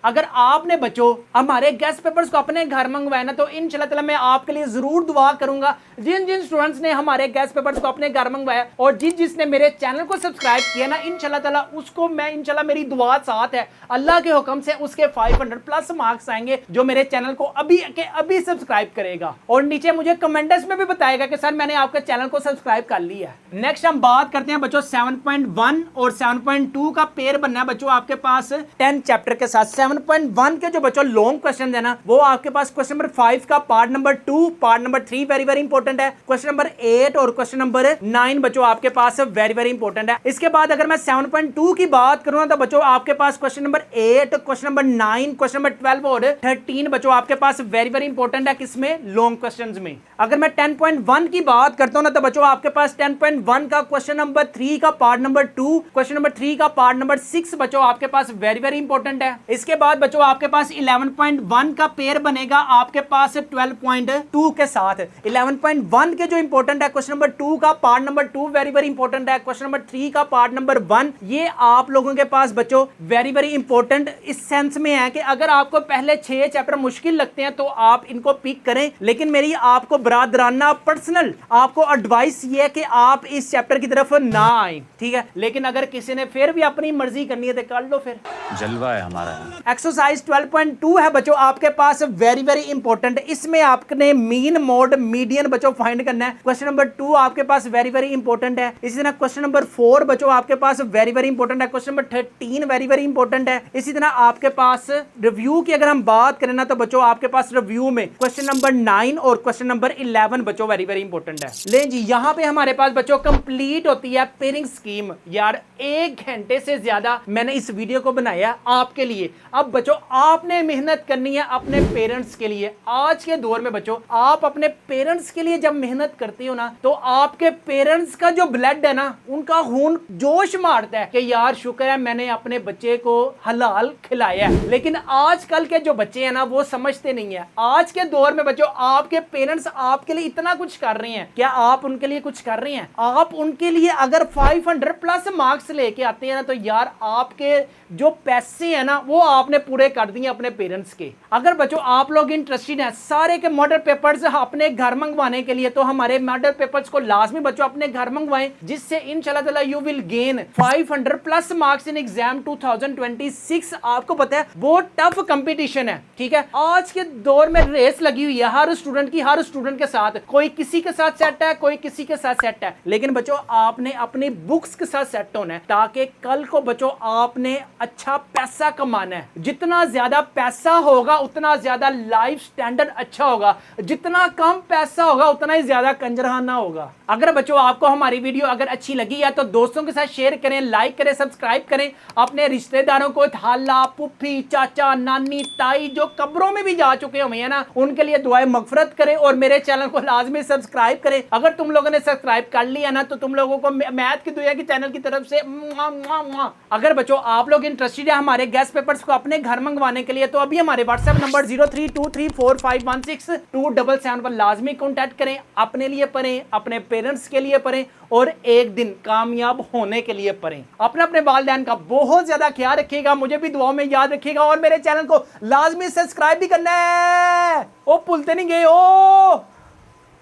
A: अगर आपने बच्चों हमारे गेस्ट पेपर्स को अपने घर मंगवाए ना तो इंशाल्लाह मैं आपके लिए जरूर दुआ करूंगा। जिन जिन स्टूडेंट्स ने हमारे गेस्ट पेपर्स को अपने घर मंगवाया और जिसने मेरे चैनल को सब्सक्राइब किया ना, इंशाल्लाह उसको मैं मेरी दुआ साथ है, अल्लाह के हुक्म से उसके 500 प्लस मार्क्स आएंगे जो मेरे चैनल को अभी के अभी सब्सक्राइब करेगा और नीचे मुझे कमेंट्स में भी बताएगा कि सर मैंने आपके चैनल को सब्सक्राइब कर लिया है। नेक्स्ट हम बात करते हैं बच्चों 7.1 और 7.2 का पेयर बनना है बच्चों आपके पास 10 चैप्टर के साथ। 7.1 के जो बच्चों लॉन्ग क्वेश्चन है ना, वो आपके पास क्वेश्चन नंबर 5 का part number 2, part number 3 very very important है। क्वेश्चन नंबर 8 और क्वेश्चन नंबर 9 बच्चों आपके पास वेरी वेरी इंपॉर्टेंट है। इसके बाद अगर मैं 7.2 की बात करूं तो बच्चों आपके पास question number 8, question number 9, question number 12 और 13 बच्चों आपके पास वेरी वेरी इंपॉर्टेंट है। किसमें? लॉन्ग क्वेश्चंस में। अगर मैं 10.1 की बात करता हूं ना तो बच्चों आपके पास 10.1 का क्वेश्चन नंबर 3 का पार्ट नंबर 2, क्वेश्चन नंबर 3 का पार्ट नंबर 6 बच्चों आपके पास वेरी वेरी इंपॉर्टेंट है। इसके बाद बच्चों आपके पास 11.1 का पेयर बनेगा आपके पास 12.2 के साथ। 11.1 के जो इंपॉर्टेंट है क्वेश्चन नंबर 2 का part number 2 very very important है। क्वेश्चन नंबर 3 का पार्ट नंबर 1 ये आप लोगों के पास बच्चों वेरी वेरी इंपॉर्टेंट इस सेंस में है कि अगर आपको पहले 6 चैप्टर मुश्किल लगते हैं तो आप इनको पिक करें, लेकिन मेरी आपको बरादराना पर्सनल आपको एडवाइस ये है कि आप इस चैप्टर की तरफ ना आए। ठीक है, लेकिन अगर किसी ने फिर भी अपनी मर्जी करनी है तो कर लो, फिर
D: जलवा है हमारा।
A: एक्सरसाइज 12.2 है बच्चों आपके पास वेरी वेरी इंपॉर्टेंट। इसमें आपने मीन मोड मीडियन बच्चों फाइंड करना है। क्वेश्चन नंबर 2 आपके पास वेरी वेरी इंपॉर्टेंट है। इसी तरह क्वेश्चन नंबर 4 बच्चों आपके पास वेरी वेरी इंपॉर्टेंट है। Question number 13 very very important है। इसी तरह आपके पास रिव्यू की अगर हम बात करें ना तो बच्चों आपके पास रिव्यू में क्वेश्चन नंबर 9 और क्वेश्चन नंबर 11 बच्चों वेरी वेरी इंपॉर्टेंट है। ले जी, यहाँ पे हमारे पास बच्चों कंप्लीट होती है पेयरिंग स्कीम। यार 1 घंटे से ज्यादा मैंने इस वीडियो को बनाया आपके लिए। अब बच्चों आपने मेहनत करनी है अपने पेरेंट्स के लिए। आज के दौर में बच्चों आप अपने पेरेंट्स के लिए जब मेहनत करते हो ना तो आपके पेरेंट्स का जो ब्लड है ना, उनका खून जोश मारता है कि यार शुक्र है मैंने अपने बच्चे को हलाल खिलाया है। लेकिन आजकल के जो बच्चे हैं ना वो समझते नहीं है। आज के दौर में बच्चों आपके पेरेंट्स आपके लिए इतना कुछ कर रहे हैं, क्या आप उनके लिए कुछ कर रहे हैं? आप उनके लिए अगर 500 प्लस मार्क्स लेके आते हैं ना तो यार आपके जो पैसे हैं ना वो आपने पूरे कर दिए अपने पेरेंट्स के। अगर बच्चों आप लोग इंटरेस्टेड हैं सारे के मॉडल पेपर्स अपने घर मंगवाने के लिए तो हमारे मॉडल पेपर्स को लाजमी बच्चों अपने घर मंगवाएं, जिससे इंशाल्लाह ताला you will gain 500 plus marks in exam 2026। आपको पता है बहुत टफ कंपटीशन है। ठीक है, आज के दौर में रेस लगी हुई है हर स्टूडेंट की, हर स्टूडेंट के साथ। कोई किसी के साथ सेट है, कोई किसी के साथ सेट है, लेकिन बच्चों आपने अपनी बुक्स के साथ सेट होना है ताकि कल को बच्चों आपने अच्छा पैसा कमाना है। जितना ज्यादा पैसा होगा उतना ज्यादा लाइफ स्टैंडर्ड अच्छा होगा, जितना कम पैसा होगा उतना ही ज्यादा कंजरखाना होगा। अगर बच्चों आपको हमारी वीडियो अगर अच्छी लगी है तो दोस्तों के साथ शेयर करें, लाइक करें, सब्सक्राइब करें। अपने रिश्तेदारों को, थाला, पुप्पी, चाचा, नानी, ताई जो कब्रों में भी जा चुके हुए हैं ना, उनके लिए दुआए मगफरत करें और मेरे चैनल को लाजमी सब्सक्राइब करें। अगर तुम लोगों ने सब्सक्राइब कर लिया ना तो तुम लोगों को मैथ की दुआ की चैनल की तरफ से अगर बच्चों आप लोग इंटरेस्टेड है हमारे गेस्ट पेपर्स को अपने घर मंगवाने के लिए तो अभी हमारे व्हाट्सएप नंबर 0323451627 पर लाजमी कॉन्टैक्ट करें। अपने लिए पढ़ें, अपने पेरेंट्स के लिए पढ़ें और एक दिन कामयाब होने के लिए पढ़ें। अपने अपने वालिदैन का बहुत ज्यादा ख्याल रखिएगा, मुझे भी दुआ में याद रखिएगा और मेरे चैनल को लाजमी सब्सक्राइब भी करना है। ओ भूलते नहीं गए ओ।